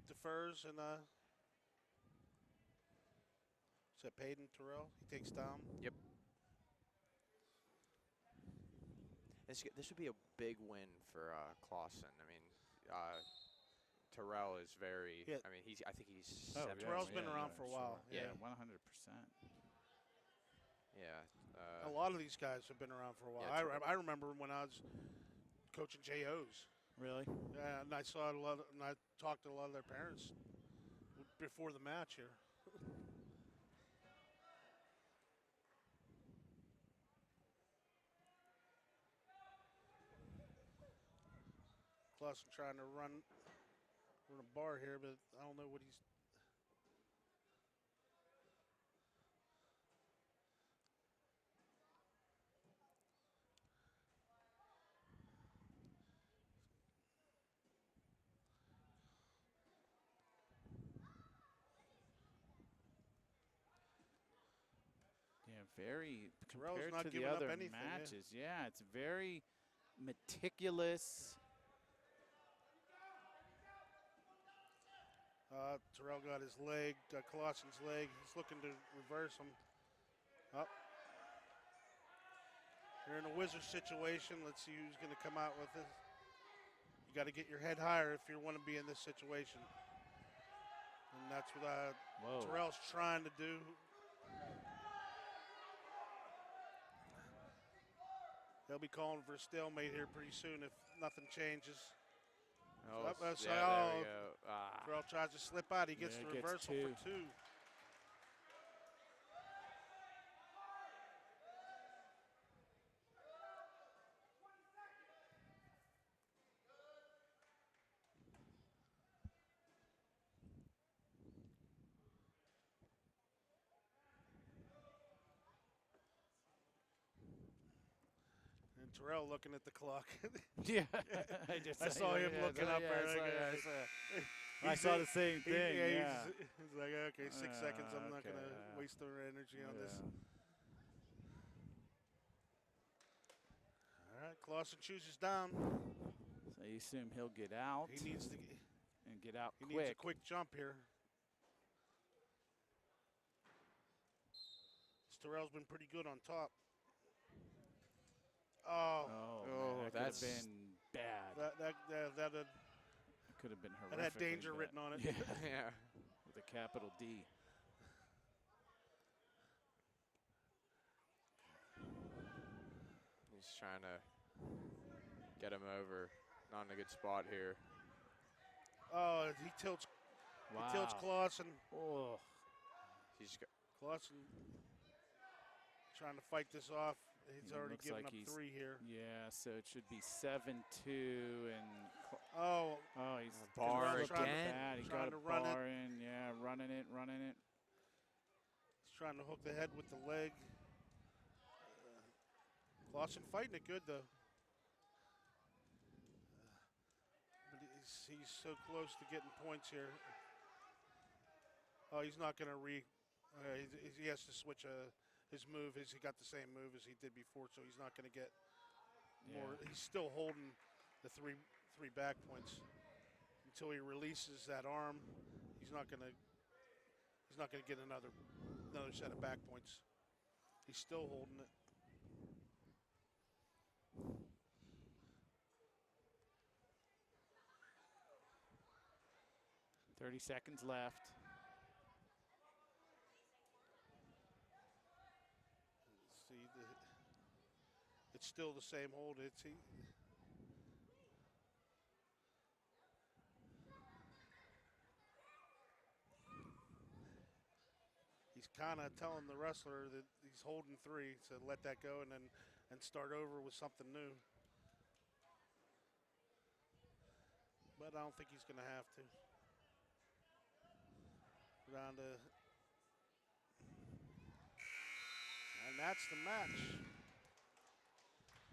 defers and is that Payton Terrell? He takes down. Yep. This would be a big win for Clausen. I mean, Terrell is very. Yeah. I mean, I think he's. Oh, 70. Terrell's been around for a while. Sure. Yeah. 100%. Yeah. A lot of these guys have been around for a while. Yeah, I remember when I was coaching JOs. Really? Yeah, and I saw a lot, and I talked to a lot of their parents before the match here. Clausen trying to run a bar here, but I don't know what he's. Yeah, very Terrell's compared not to the giving up other anything, yeah. matches. Yeah, it's very meticulous. Terrell got his leg, Clausen's leg. He's looking to reverse him. Up. You're in a wizard situation. Let's see who's going to come out with it. You got to get your head higher if you want to be in this situation. And that's what Terrell's trying to do. They'll be calling for a stalemate here pretty soon if nothing changes. Oh, So there we go. Terrell tries to slip out. He gets Yeah, the gets reversal two. for 2. And Terrell looking at the clock. Yeah, I saw him looking up there. I saw the same thing. Yeah. He's like, okay, 6 seconds. I'm not going to waste their energy on this. All right, Clausen chooses down. So you assume he'll get out. He needs to. And get out He quick. needs a quick jump here. Terrell's been pretty good on top. Oh, Oh, man, that that's- could have been bad. That Could have been horrific. had danger written on it. Yeah, Yeah. with a capital D. He's trying to get him over. Not in a good spot here. Oh, he tilts. Wow. He tilts Clausen. Oh, He's got, Clausen trying to fight this off. He's Yeah, already looks given like up he's- 3 here. yeah. So it should be 7-2, and Oh, he's bar gonna slip up again. bad. He Trying got to a run it. bar in. Yeah, running it. he's trying to hook the head with the leg. Clausen fighting it good though. But he's so close to getting points here. Oh, he's not going to he has to switch his move. He got the same move as he did before, so he's not going to get more. Yeah. He's still holding the three back points until he releases that arm. He's not going to get another set of back points. He's still holding it. 30 seconds left. See, it's still the same hold. He's kind of telling the wrestler that he's holding 3, so let that go and start over with something new. But I don't think he's going to have to. Down to, and that's the match.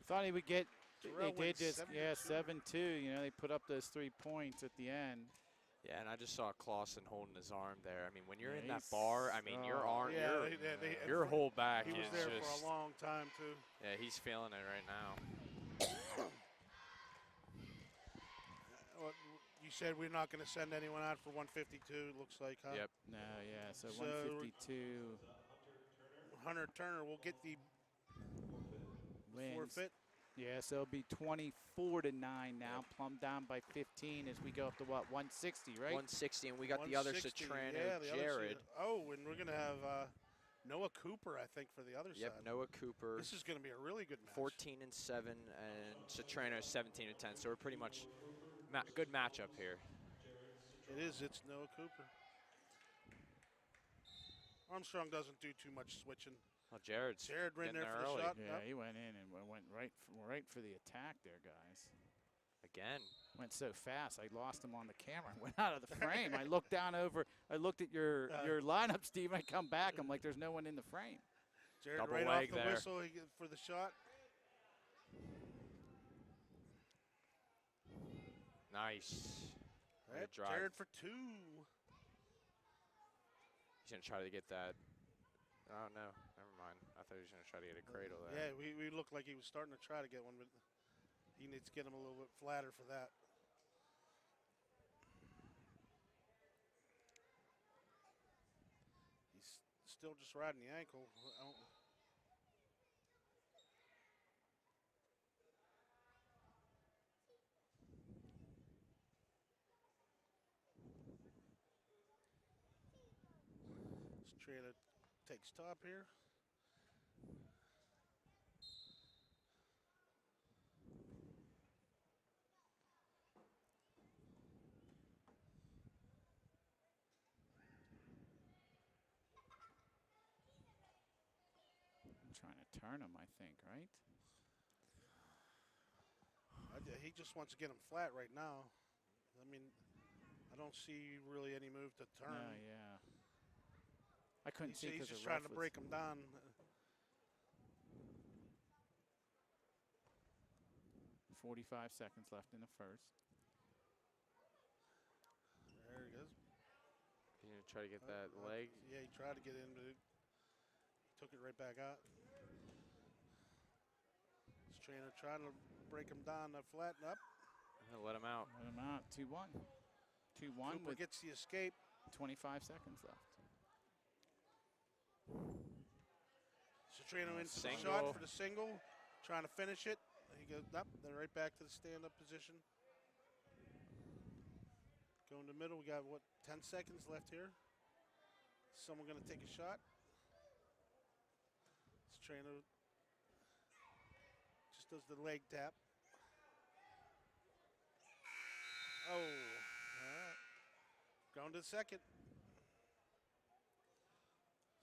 Thought he would get. Terrell They did wins just 7-2. 7-2. You know, they put up those 3 points at the end. Yeah, and I just saw Clausen holding his arm there. I mean, when you're Yeah, in that he's- bar, I mean, your arm, Yeah, your whole back he was is there just, for a long time too. yeah, he's feeling it right now. Well, you said we're not going to send anyone out for 152. Looks like, huh? Yep. No, yeah. So, So- 152 Hunter Turner will get the wins. forfeit. Yeah, so it'll be 24-9 now. Plum down by 15 as we go up to what, 160, right? 160, and we got the other 160, Citrano, yeah, the other Jared. Oh, and we're going to have Noah Cooper, I think, for the other Yep, side. Noah Cooper. This is going to be a really good match. 14-7, and Citrano 17-10. So we're pretty much good matchup here. It is. It's Noah Cooper. Armstrong doesn't do too much switching. Well, Jared's Jared ran getting there for there the early. shot. Yeah, Yep. he went in and went right for the attack there, guys. Again. Went so fast, I lost him on the camera. Went out of the frame. I looked down over. I looked at your lineup, Steve. I come back. I'm like, there's no one in the frame. Jared Double right leg off the there. whistle for the shot. Nice. Way to Right, drive. Jared for 2. He's going to try to get that. Oh, no. Never mind. I thought he was going to try to get a cradle there. Yeah, we looked like he was starting to try to get one, but he needs to get him a little bit flatter for that. He's still just riding the ankle. I don't- Trina takes top here. I'm trying to turn him, I think, right? He just wants to get him flat right now. I mean, I don't see really any move to turn. No, yeah. I couldn't see He's because just trying to break him down. 45 seconds left in the first. There he goes. He's going to try to get that leg. Yeah, he tried to get in, but he took it right back out. This trainer trying to break him down, flatten up. Let him out. Let him out. 2-1. 2-1 Cooper with gets the escape. 25 seconds left. Citrano into the Single. shot for the single, trying to finish it. He goes up, then right back to the stand-up position. Go in the middle. We got, what, 10 seconds left here. Someone going to take a shot. Citrano just does the leg tap. Oh, all right. Going to the second.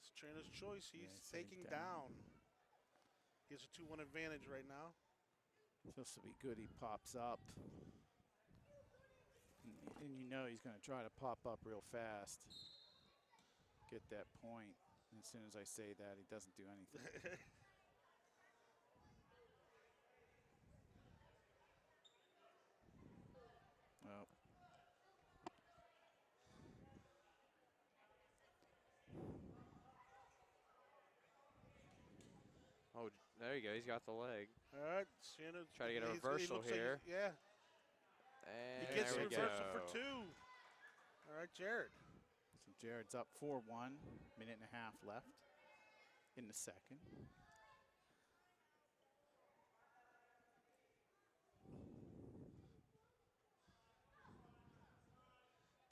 Citrano's choice. He's Yeah, taking down. He has a 2-1 advantage right now. Supposed to be good. He pops up. And you know he's going to try to pop up real fast. Get that point. And as soon as I say that, he doesn't do anything. Oh. Oh, there you go. He's got the leg. All right, Citrano. Try to get a he reversal looks like here. yeah, And he gets there the we reversal go. for 2. All right, Jared. So Jared's up 4-1. Minute and a half left in the second.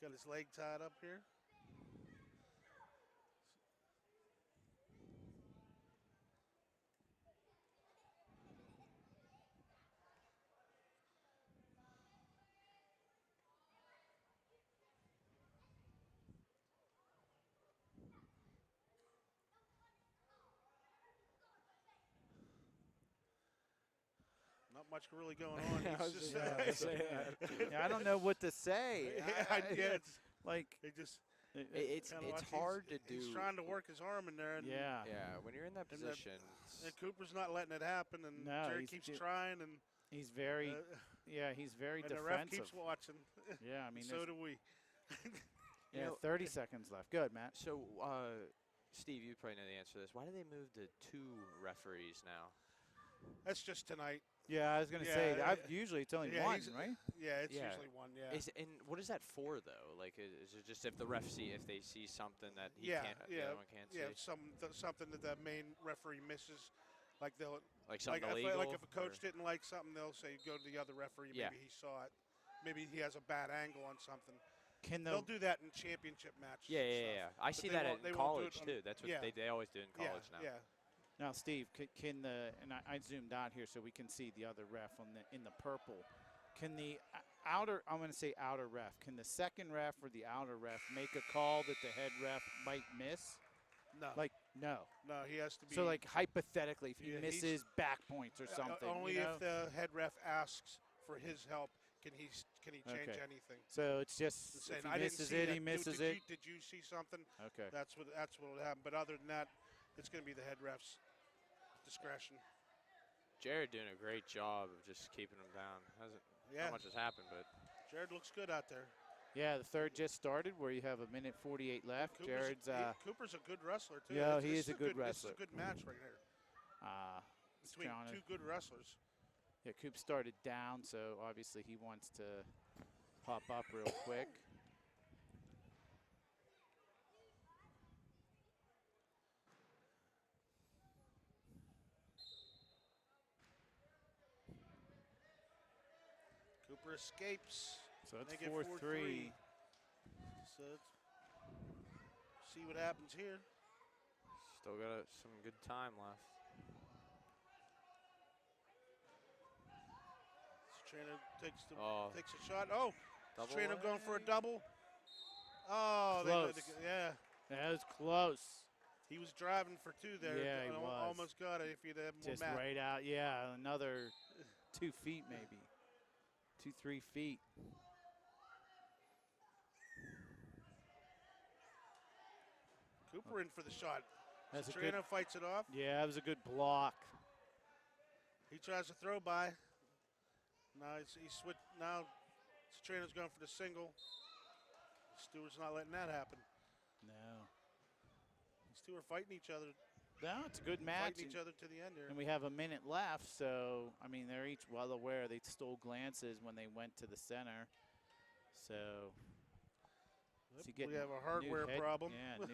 Got his leg tied up here. Not much really going on. I was He's just about to say that. Yeah, I don't know what to say. yeah, it's, Like, he just It's kinda watch- hard to do. He's trying to work his arm in there, and, yeah. Yeah, when you're in that And that- position. and Cooper's not letting it happen, and No, Jared he's keeps do- trying, and He's very, uh, yeah, he's very and the ref defensive. keeps watching. Yeah, I mean, so there's, do we. You Yeah, know, 30 seconds left. Good, Matt. So, Steve, you probably know the answer to this. Why do they move to 2 referees now? That's just tonight. Yeah, I was going to Yeah, say, yeah. Usually it's only Yeah, one, he's- right? Yeah, it's Yeah. usually one. Yeah. And what is that for, though? Like, is it just if the ref if they see something that he Yeah, can't, the yeah, other one can't yeah. see? Something that the main referee misses, like they'll Like something like illegal? like if a coach or- didn't like something, they'll say go to the other referee. Yeah. Maybe he saw it. Maybe he has a bad angle on something. Can the They'll do that in championship matches. Yeah, and yeah, stuff. yeah. I But see they that won't- they in won't do college, it on- too. That's what yeah. they always do in college yeah, now. Yeah. Now, Steve, can the and I zoomed out here so we can see the other ref on in the purple. Can the outer, I'm going to say outer ref, can the second ref or the outer ref make a call that the head ref might miss? No. Like, no. No, he has to be. So, like, hypothetically, if he Yeah, he's- misses back points or something, only you know? if the head ref asks for his help can he change Okay. anything. So it's just Just if saying, he I didn't misses see it, that. he misses did it. You, did you see something? Okay. That's what will happen. But other than that, it's going to be the head ref's discretion. Jared doing a great job of just keeping them down. Yeah. Not much has happened, but Jared looks good out there. Yeah, the third just started where you have 1:48 left. Jared's Cooper's a good wrestler too. Yeah, This he is a good This wrestler. is a good match right here between trying to- two good wrestlers. Yeah, Coop started down, so obviously he wants to pop up real quick. Cooper escapes. So it's They get 4-3. So see what happens here. still got some good time left. Trainer takes a shot. Oh, Double Trainer going for a leg? double. Oh, Close. yeah. That was close. He was driving for 2 there. Yeah, he was. Almost got it if he'd had more Just mat. right out. Yeah, another 2 feet maybe. 2-3 feet. Cooper in for the shot. That's a good. Trainer fights it off. Yeah, that was a good block. He tries to throw by. Now he switched. Now Trainer's going for the single. Stewart's not letting that happen. No. These two are fighting each other. No, it's a good match. Fighting each other to the end here. And we have a minute left, so, I mean, they're each well aware. They stole glances when they went to the center. So, is he We getting have a new hardware head- problem. Yeah,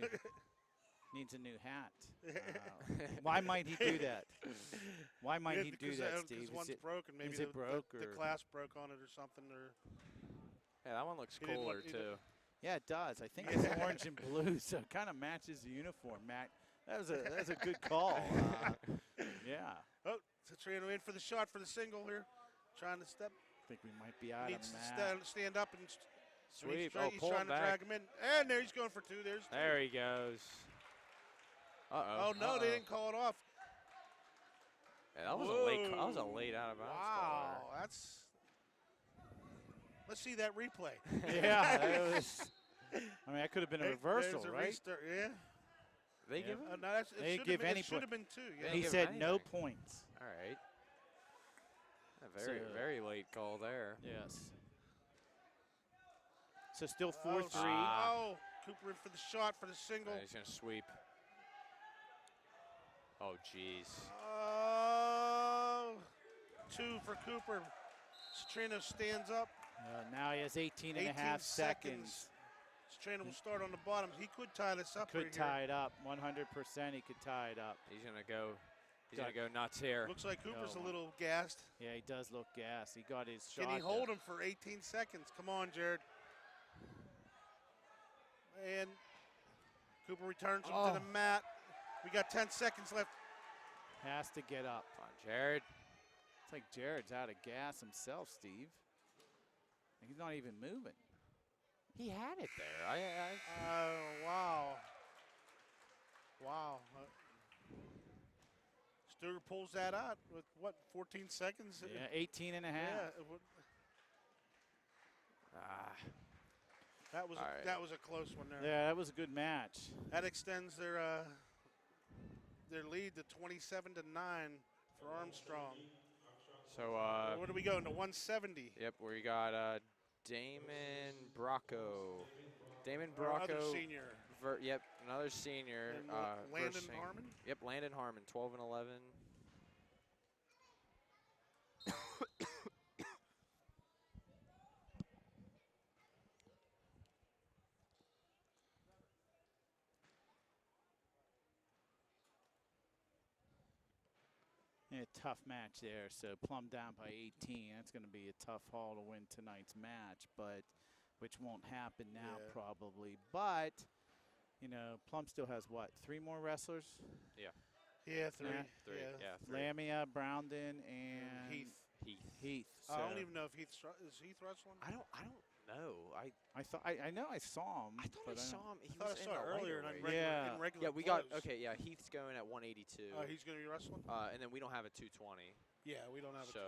needs a new hat. Why might he do that? Why might he do that, Steve? Because one's broken. Maybe is it broke the or- clasp broke on it or something. Or Yeah, that one looks He didn't cooler, want- he too. Yeah, it does. I think it's orange and blue, so it kind of matches the uniform, Matt. That was a good call. Yeah. oh, so Trainer in for the shot for the single here, trying to step. I think we might be out Needs of to Matt. stand up and Sweep. He's Pull trying him to back. drag him in, and there he's going for 2. There's 2. There he goes. Uh-oh. Oh no, they didn't call it off. Yeah, that was a late. That was a late out of bounds call Wow, that's. Let's see that replay. Yeah, that was. I mean, that could have been a Hey, reversal, there's a right? restart, yeah. there. They give him? No, it They should give have been, any it should point. have been 2. Yeah. They He give said him no anything. points. All right. A very, So- very late call there. Yes. So still Oh, 4-3. Oh, Cooper in for the shot for the single. He's going to sweep. Oh, jeez. Oh, 2 for Cooper. Strano stands up. Now he has 18 and a 18 half seconds. seconds. Strano will start on the bottom. He could tie this up Could right tie it up. 100% he could tie it up. He's going to go. He's Got- going to go nuts here. here. Looks like Cooper's Go. a little gassed. Yeah, he does look gassed. He got his shot. Can he hold there. him for 18 seconds? Come on, Jared. And Cooper returns him to the mat. We got 10 seconds left. Has to get up. Come on, Jared. It's like Jared's out of gas himself, Steve. He's not even moving. He had it there. Wow. Wow. Stewart pulls that out with, what, 14 seconds? Yeah, 18 and a half. Yeah, that was All right. that was a close one there. Yeah, that was a good match. That extends their lead to 27-9 for Armstrong. So, Where do we go into 170? yep, we got Damon Bracco Damon Our other Bracco. senior. Yep, another senior. And Landon versing- Harmon? Yep, Landon Harmon, 12 and 11. Yeah, tough match there. So Plum down by 18. That's going to be a tough haul to win tonight's match, but which won't happen now Yeah. probably. But, you know, Plum still has what, 3 more wrestlers? Yeah, 3. Yeah. Three. Yeah. Yeah, three. Lamia, Browndon, and Heath. Heath. So I don't even know if is Heath wrestling. I don't know. I know I saw him. I thought I but saw him. He I thought was I in saw the it earlier lighter in weight. Yeah. in regular Yeah, we got clothes. okay. Yeah, Heath's going at 182. Oh, he's going to be wrestling? And then we don't have a 220. Yeah, we don't have a So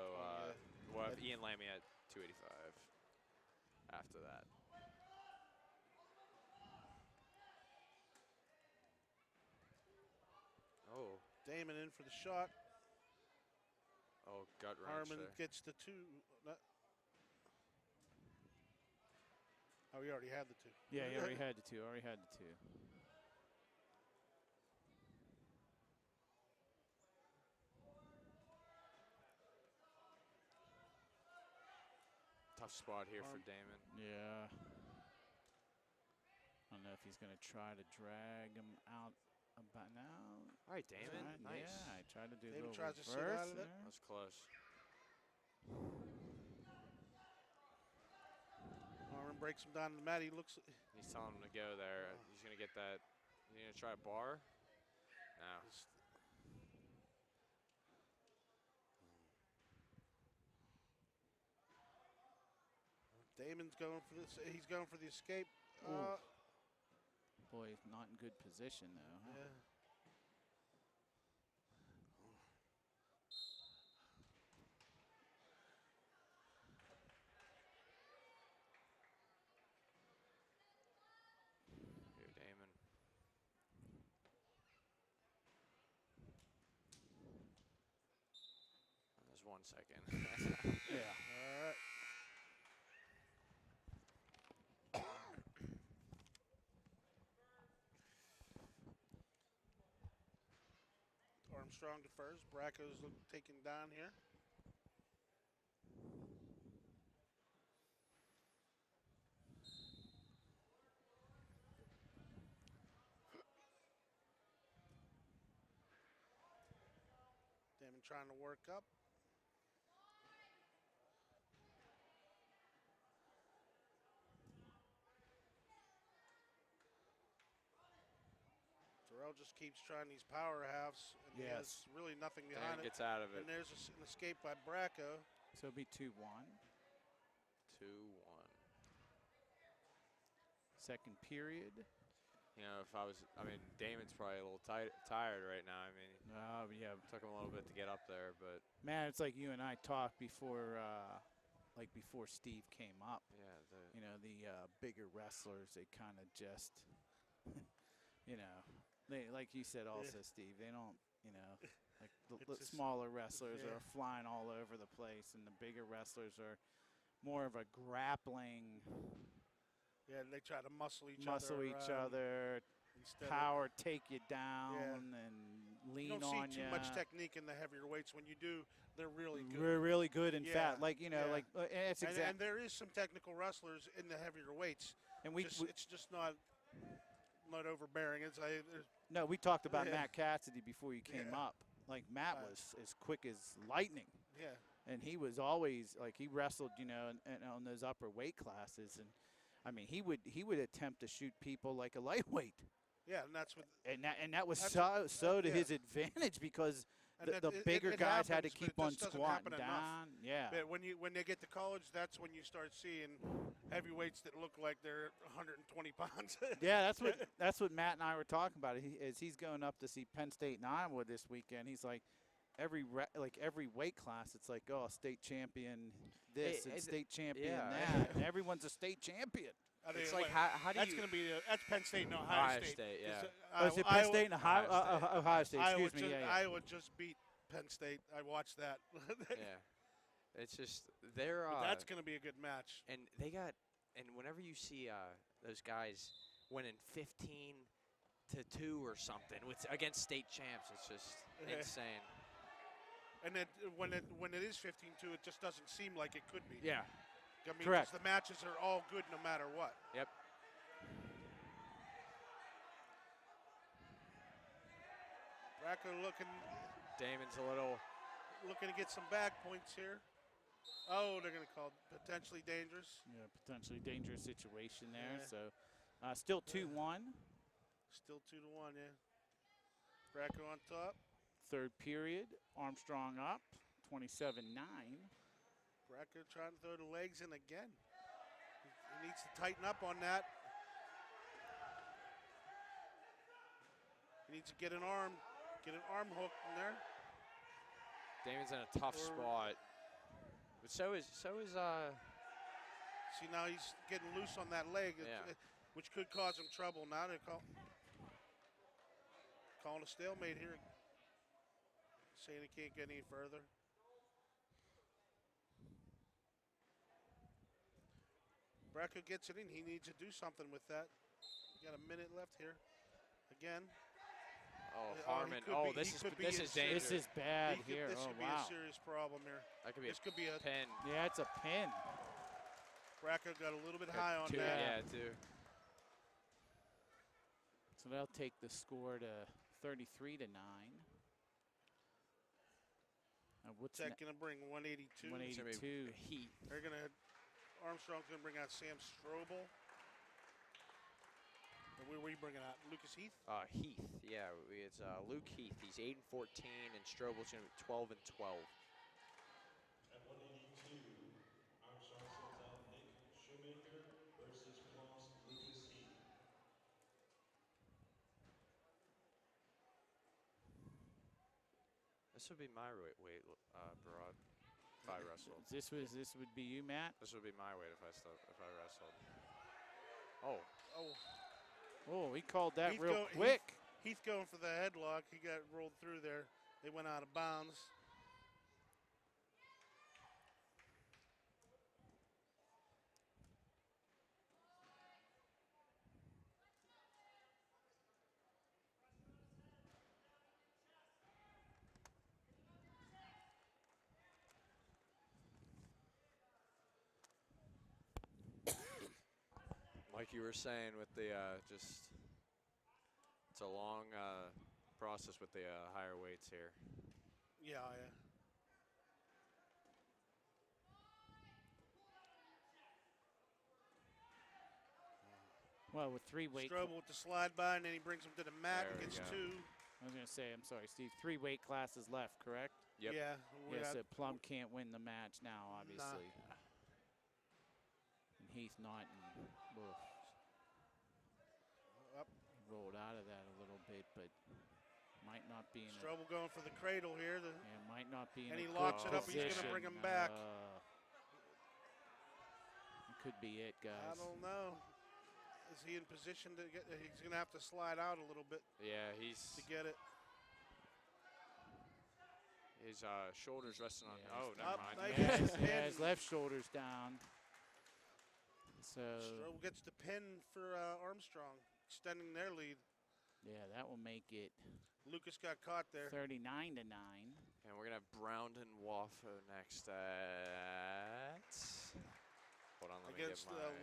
220 we'll have Ian Lammy at 285 after that. Oh, Damon in for the shot. oh, gut wrench Harmon there. gets the 2. Oh, he already had the 2. Yeah, he already had the 2. Already had the 2. Tough spot here for Damon. Yeah. I don't know if he's going to try to drag him out about now. All right, Damon. Nice. Yeah, I tried to do Damon a little tries to sit reverse out of it. there. That was close. Harmon breaks him down to the mat. He looks. He's telling him to go there. He's going to get that. He's going to try a bar. No. Damon's going for this. He's going for the escape. Ooh. Boy, he's not in good position though. Huh? Yeah. Here, Damon. There's 1 second. Yeah. All right. Armstrong defers. Bracco's taken down here. Damon trying to work up. Terrell just keeps trying these power halves, and he has Yes. really nothing Damon behind it. gets out of it. And there's an escape by Bracco. So it'll be 2-1. 2-1. Second period. You know, Damon's probably a little tired right now. I mean, Oh, yeah. took him a little bit to get up there, but Man, it's like you and I talked before, before Steve came up. yeah, You know, the bigger wrestlers, they kind of just, you know, they like you said also, Steve, they don't, you know, like the It's just- smaller wrestlers yeah. are flying all over the place, and the bigger wrestlers are more of a grappling, Yeah, and they try to muscle each other, other. Instead power, take you down, and you lean don't on see you. too much technique in the heavier weights. When you do, they're really good. We're really good and Yeah, fat, like you know, yeah. like and it's And exact. there is some technical wrestlers in the heavier weights. And we It's just not overbearing. It's no, we talked about Yeah. Matt Cassidy before you came Yeah. up. Like Matt Right. was as quick as lightning, yeah. and he was always like he wrestled, you know, and on those upper weight classes, and I mean he would attempt to shoot people like a lightweight, Yeah, and that's what. and that was That's- so to yeah. his advantage because And the bigger it guys had to happens, but keep it on just doesn't squatting happen enough. down. Yeah. But when they get to college, that's when you start seeing heavyweights that look like they're 120 pounds. Yeah, that's what Matt and I were talking about. As he's going up to see Penn State and Iowa this weekend, he's like, every weight class, it's like, oh, state champion this and state champion that, and everyone's a state champion. it's like how do that's you? going to be that's Penn State and Ohio State. yeah. Oh, is it Penn State and Ohio State? Iowa Excuse me. Yeah. Iowa just beat Penn State. I watched that. Yeah, it's just they're. But that's going to be a good match. And they got, and whenever you see those guys winning 15-2 or something against state champs. It's just insane. And then when it is 15-2, it just doesn't seem like it could be. Yeah. I mean, 'cause Correct. the matches are all good no matter what. Yep. Bracco Damon's a little. looking to get some back points here. Oh, they're going to call potentially dangerous. Yeah, potentially dangerous situation there. Yeah. So still 2-1. Still 2-1, yeah. Bracco on top. Third period, Armstrong up, 27-9. Bracco trying to throw the legs in again. He needs to tighten up on that. He needs to get an arm hook in there. Damon's in a tough spot. But so is See, now he's getting loose on that leg, which could cause him trouble. Now they're calling a stalemate here, saying he can't get any further. Bracco gets it in. He needs to do something with that. Got a minute left here. Again. Oh, Harmon. This is dangerous. This is bad here. This could be a serious problem here. That could be This could be a pin. Yeah, it's a pin. Bracco got a little bit high on that. Yeah, too. So they'll take the score to 33-9. What's What's that going to bring? 182? 182. Heat. They're going to, Armstrong's going to bring out Sam Strobel. And where are you bringing out? Lucas Heath? Heath. Yeah, it's Luke Heath. He's 8-14, and Strobel's going to be 12-12. At 182, Armstrong sends out Nick Shoemaker versus Plum's Lucas Heath. This would be my weight, Broad, if I wrestled. This would be you, Matt? This would be my weight if I wrestled. Oh. Oh, he called that Heath real quick. Heath going for the headlock. He got rolled through there. They went out of bounds. Like you were saying with the it's a long process with the higher weights here. Yeah. Well, with 3 weight. Strobel with the slide by, and then he brings him to the mat and There we gets go. 2. I was going to say, I'm sorry, Steve. 3 weight classes left, correct? Yep. Yeah. Yes, so Plum can't win the match now, obviously. And Heath not. Up. Rolled out of that a little bit, but might not be in a, Strobel going for the cradle here. might not be in And a he good locks it up. He's position. gonna bring him back. It could be it, guys. I don't know. Is he in position to get? He's going to have to slide out a little bit Yeah, to get it. his shoulders resting on. Yeah, Oh, Up, never mind. nice. Yeah, Gets the yeah, pin. his left shoulder's down. So, Strobel gets the pin for Armstrong, extending their lead. yeah, that will make it Lucas got caught there. 39-9. And we're gonna have Browndon Waffo next at. Hold on, let me Against get my.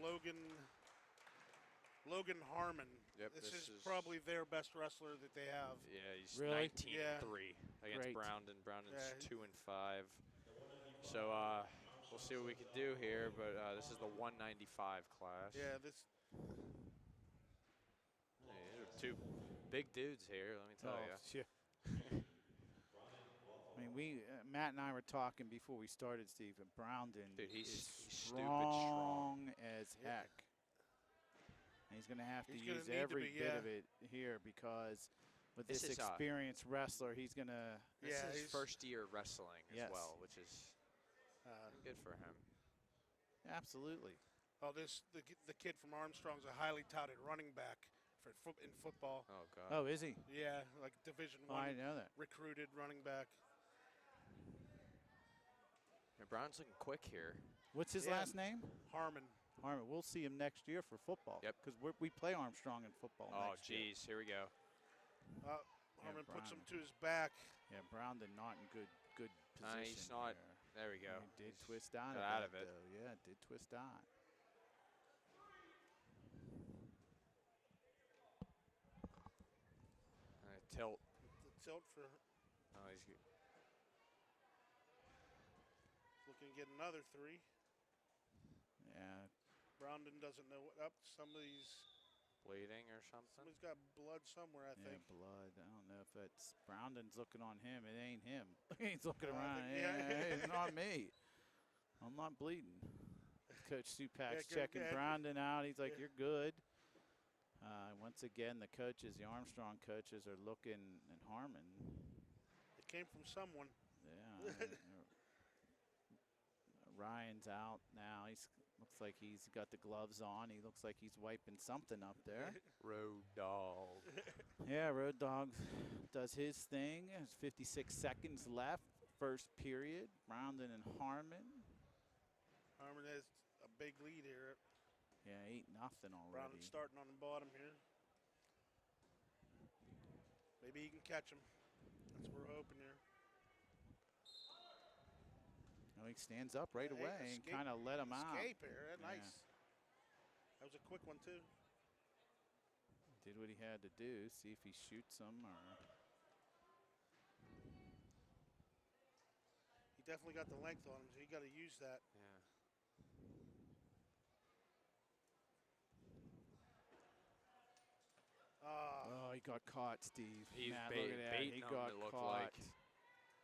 Logan Harmon. Yep, this this is is- probably their best wrestler that they have. Yeah, he's Really? 19-3 against Great. Browndon. Browndon's Yeah. 2-5. So we'll see what we can do here, but this is the 195 class. Yeah, this. Hey, these are 2 big dudes here. Let me tell you. I mean, Matt and I were talking before we started, Steve, and Browndon Dude, he's is stupid strong. as Yeah. heck. And he's going to have to He's gonna use need to every be, bit yeah. of it here because with This this is, experienced wrestler, he's going to. This Yeah, is he's- his first year wrestling as Yes. well, which is good for him. Absolutely. Oh, the kid from Armstrong's a highly touted running back in football. Oh, God. Oh, is he? Yeah, like Division Oh, I One know that. recruited running back. Yeah, Brown's looking quick here. What's his Yeah. last name? Harmon. Harmon. We'll see him next year for football. Yep. Because we play Armstrong in football Oh, next year. geez. Here we go. Harmon puts him Brown. to his back. Yeah, Browndon not in good position. He's not. There. There we go. He did He's twist on got it. out of it. Though. Yeah, it did twist on. Tilt. The tilt for Oh, he's looking to get another 3. Yeah. Browndon doesn't know what up. Somebody's bleeding or something. got blood somewhere, I Yeah, think. blood. I don't know if it's Browndon's looking on him. It ain't him. He's looking I around. think- yeah. It's not me. I'm not bleeding. Coach Supak's good, checking good. Browndon out. He's like, "You're good." Once again, the coaches, the Armstrong coaches, are looking at Harmon. It came from someone. Yeah. Ryan's out now. Looks like he's got the gloves on. He looks like he's wiping something up there. Road dog. Yeah, Road Dog does his thing. There's 56 seconds left. First period. Browndon and Harmon. Harmon has a big lead here. Yeah, 8-0 already. Browndon starting on the bottom here. Maybe he can catch him. That's what we're hoping here. Oh, he stands up right Hey, away and escape- kind of let him out. Escape here. Yeah. Nice. That was a quick one, too. Did what he had to do. See if he shoots him or. He definitely got the length on him, so you got to use that. Yeah. Oh, he got caught, Steve. He's Matt, look at that. baiting He him, got it looked caught. like.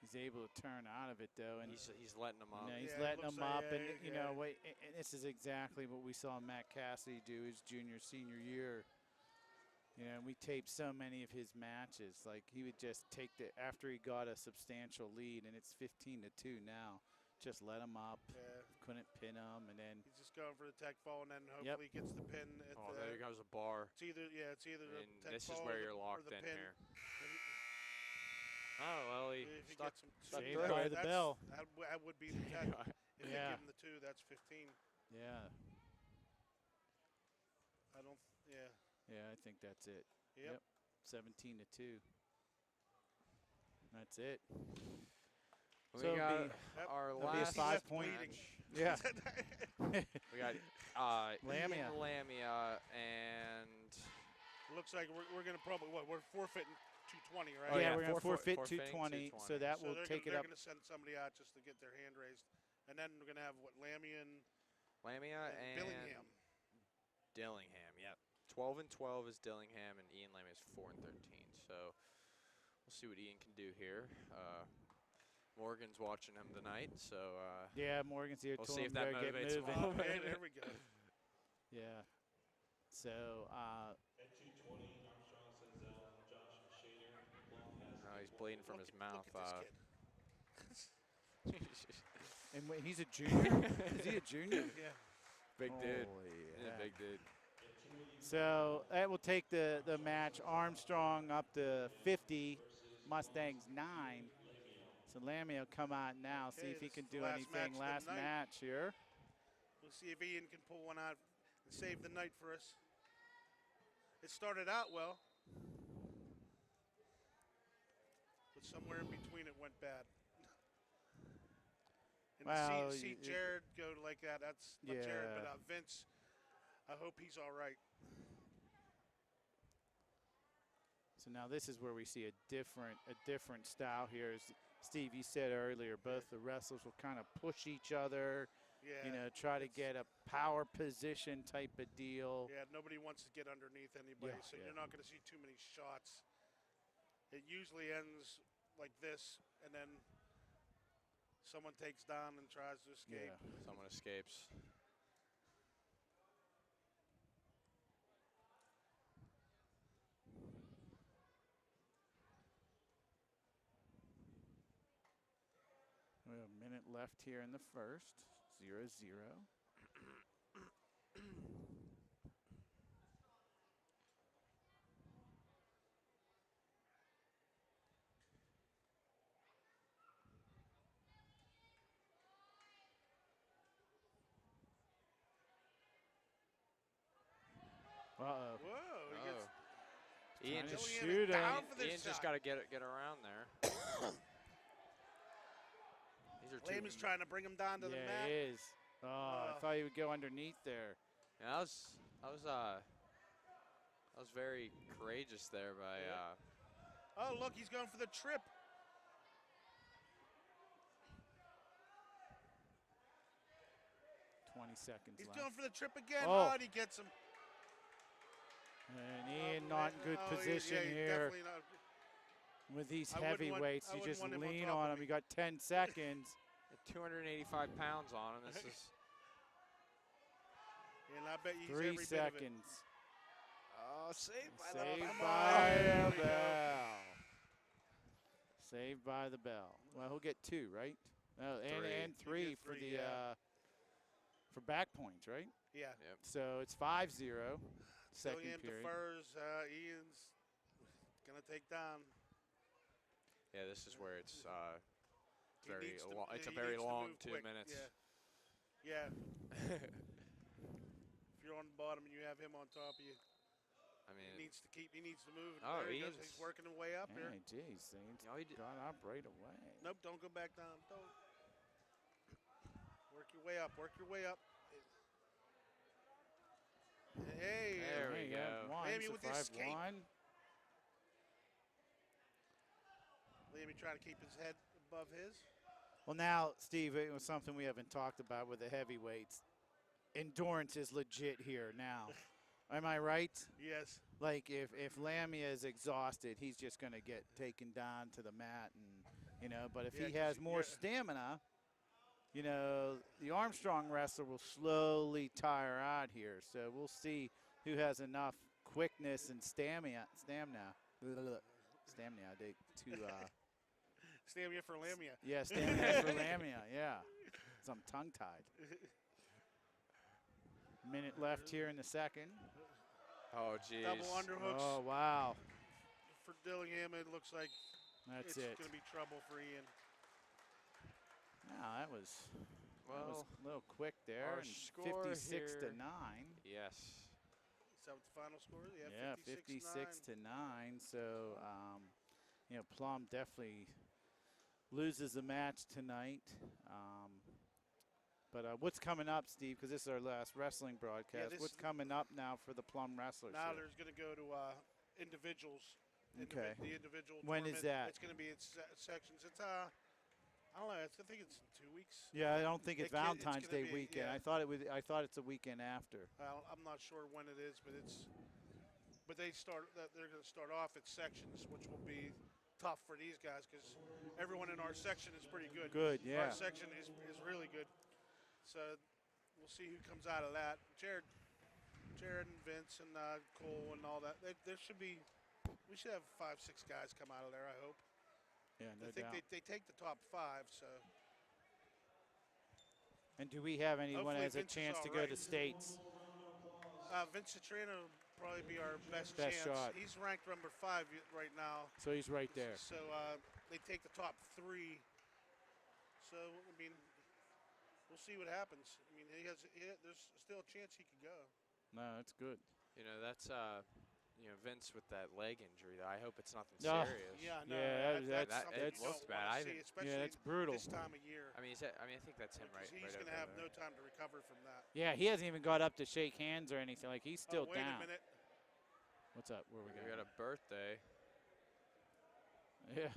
He's able to turn out of it though, and He's letting him up. no, he's Yeah, it letting looks him like- up, yeah, and you yeah. know, wait, and this is exactly what we saw Matt Cassidy do his junior, senior year. You know, we taped so many of his matches. Like he would just take after he got a substantial lead, and it's 15-2 now. Just let him up. Yeah. Couldn't pin him, and then He's just going for the tech fall, and then Yep. hopefully he gets the pin. At Oh, the, there goes a bar. It's either the And tech this is fall where or you're the, or locked the in pin. here. And Oh, well, he if he stuck. gets him stuck two, Saved through by it. the bell. That would be the tech. If Yeah. they give him the 2, that's 15. yeah, I don't. Yeah. yeah, I think that's it. Yep. 17-2. That's it. We So it'll got be- our it'll be a last 5-point. match. Yeah. We got Lamia. Ian Lamia and Looks like we're going to probably we're forfeiting 220, right? Oh, yeah, yeah, we're going to forfeiting forfeit 220, so that So will take it they're up. going to send somebody out just to get their hand raised, and then we're going to have Lamia and Lamia and Billingham. Dillingham. Yep. 12-12 is Dillingham, and Ian Lamia is 4-13. So we'll see what Ian can do here. Morgan's watching him tonight, so Yeah, Morgan's here. we'll told see him if that better get motivates him moving. a little bit. Okay, there we go. Yeah. So, At 220, Armstrong sends out Josh Shader. Plum has Oh, he's bleeding from his mouth. Look at this kid. and wait, he's a junior. Is he a junior? Yeah. Big dude. Holy He's a big dude. So that will take the match Armstrong up to 50, Mustangs 9. So Lamia will come out now, see Okay, if he this can is the do last anything. match of the Last night. match here. We'll see if Ian can pull one out and save the night for us. It started out well, but somewhere in between it went bad. And Well, to see Jared go like that, that's not Jared, but Yeah. Vince, I hope he's all right. So now this is where we see a different style here. As Steve, you said earlier, both the wrestlers will kind of push each other, Yeah. you know, try to get a power position type of deal. Yeah, nobody wants to get underneath anybody, Yeah, so yeah. you're not going to see too many shots. It usually ends like this, and then someone takes down and tries to escape. Yeah. Someone escapes. We have a minute left here in the first. 0-0. Uh-oh. Whoa. He gets Ian trying to just shoot him. down for this Ian just shot. got to get around there. These are Lame is trying to bring him down to the Yeah, mat. he is. Oh, I thought he would go underneath there. Yeah, that was very courageous there by. Oh, look, he's going for the trip. Seconds He's left. going for the trip again. Oh. Oh, and he gets him. And Ian not in good position here Definitely not. with these I wouldn't want- heavyweights. I You wouldn't just want him on lean top on of him. me. You got 10 seconds. 285 pounds on him. This is. And I bet he's 3 every bit of it. seconds. Oh, saved by Saved Come by on. There the we go. bell. Saved by the bell. Well, he'll get 2, right? Oh, Three. and 3 get for three, the yeah. for back points, right? Yeah. Yep. So it's 5-0. Second Dillian period. defers. Ian's going to take down. Yeah, this is where it's He needs to- it's a he very needs to long move 2 quick. minutes. Yeah. If you're on the bottom and you have him on top of you, I mean, he needs to move. Oh, There he goes. Ian's- He's working his way up here. Hey, geez, things Oh, he did- got up right away. Nope, don't go back down. Don't. Work your way up. Work your way up. Hey. There we Hey, you have go. one, Maybe so with this escape. 5-1. Liam trying to keep his head above his. Well, now, Steve, it was something we haven't talked about with the heavyweights. Endurance is legit here now. Am I right? Yes. Like, if Lamia is exhausted, he's just going to get taken down to the mat. But if Yeah, he 'cause has more yeah. stamina, the Armstrong wrestler will slowly tire out here. So we'll see who has enough quickness and stamina to Stamina for Lamia. yeah, stamina for Lamia, yeah. So I'm tongue-tied. Minute left here in the second. Oh, geez. Double underhooks Oh, wow. for Dillingham. It looks like That's it's it. going to be trouble for Ian. No, that was Well, a little quick there. our And score 56 here- to 9. yes. Is that what the final score is? Yeah, 56 to 9. So, Plum definitely loses the match tonight. But what's coming up, Steve? Because this is our last wrestling broadcast. this What's is- coming up now for the Plum wrestlers? Now here? there's going to go to individuals. Okay. The individual When is tournament. that? It's going to be in sections. It's I don't know. I think it's in 2 weeks. Yeah, I don't think it's It's Valentine's gonna Day be- weekend. yeah. I thought it's a weekend after. I'm not sure when it is, but they're going to start off at sections, which will be tough for these guys because everyone in our section is pretty good. Good, yeah. Our section is really good. So we'll see who comes out of that. Jared and Vince and Cole and all that. We should have 5-6 guys come out of there, I hope. Yeah, no I think doubt. they take the top 5, so. And do we have anyone Hopefully has a Vince is chance to all go right. to states? Vince Citrino will probably be our best Best chance. shot. He's ranked number 5 right now. So he's right there. So they take the top 3. So, I mean, we'll see what happens. I mean, there's still a chance he could go. No, that's good. That's Vince with that leg injury. I hope it's nothing No. serious. Yeah, no, Yeah, that's that- something that's- you looks don't bad. want I to see, haven't- especially Yeah, that's brutal. this time of year. I mean, I think that's him right. He's right going to over have there. no time to recover from that. Yeah, he hasn't even got up to shake hands or anything. Like, he's still wait down. a minute. What's up? Where we We going? got a birthday. Yeah.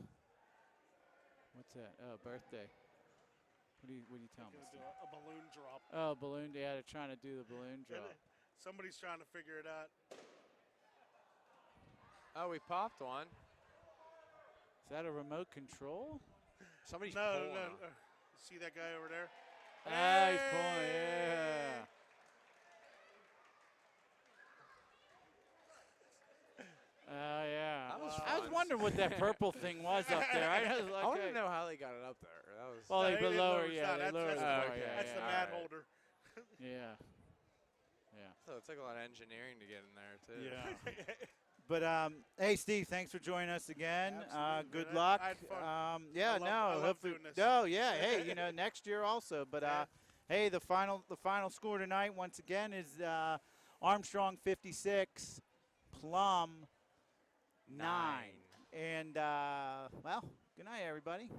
What's that? Oh, birthday. What do you telling me? Going to Steve? do a balloon drop. Oh, balloon. Yeah, they're trying to do the balloon drop. Somebody's trying to figure it out. Oh, we popped one. Is that a remote control? Somebody's No. pulling him. See that guy over there? Ah, he's pulling. Yeah. Oh, yeah. That was I was fun. wondering what that purple thing was up there. I was like, I want to know how they got it up there. That was. Well, No, they they didn't lower, lower it yeah, down. they That's- lower that's the the- bar, okay. yeah, That's the yeah. mat Alright. holder. Yeah. Yeah. So it took a lot of engineering to get in there too. Yeah. But hey, Steve, thanks for joining us again. Absolutely, Good man. luck. I had fun. Yeah, I love hopefully. doing this. No, yeah. Hey, next year also. But Yeah. hey, the final score tonight once again is Armstrong 56, Plum 9. And, well, good night, everybody.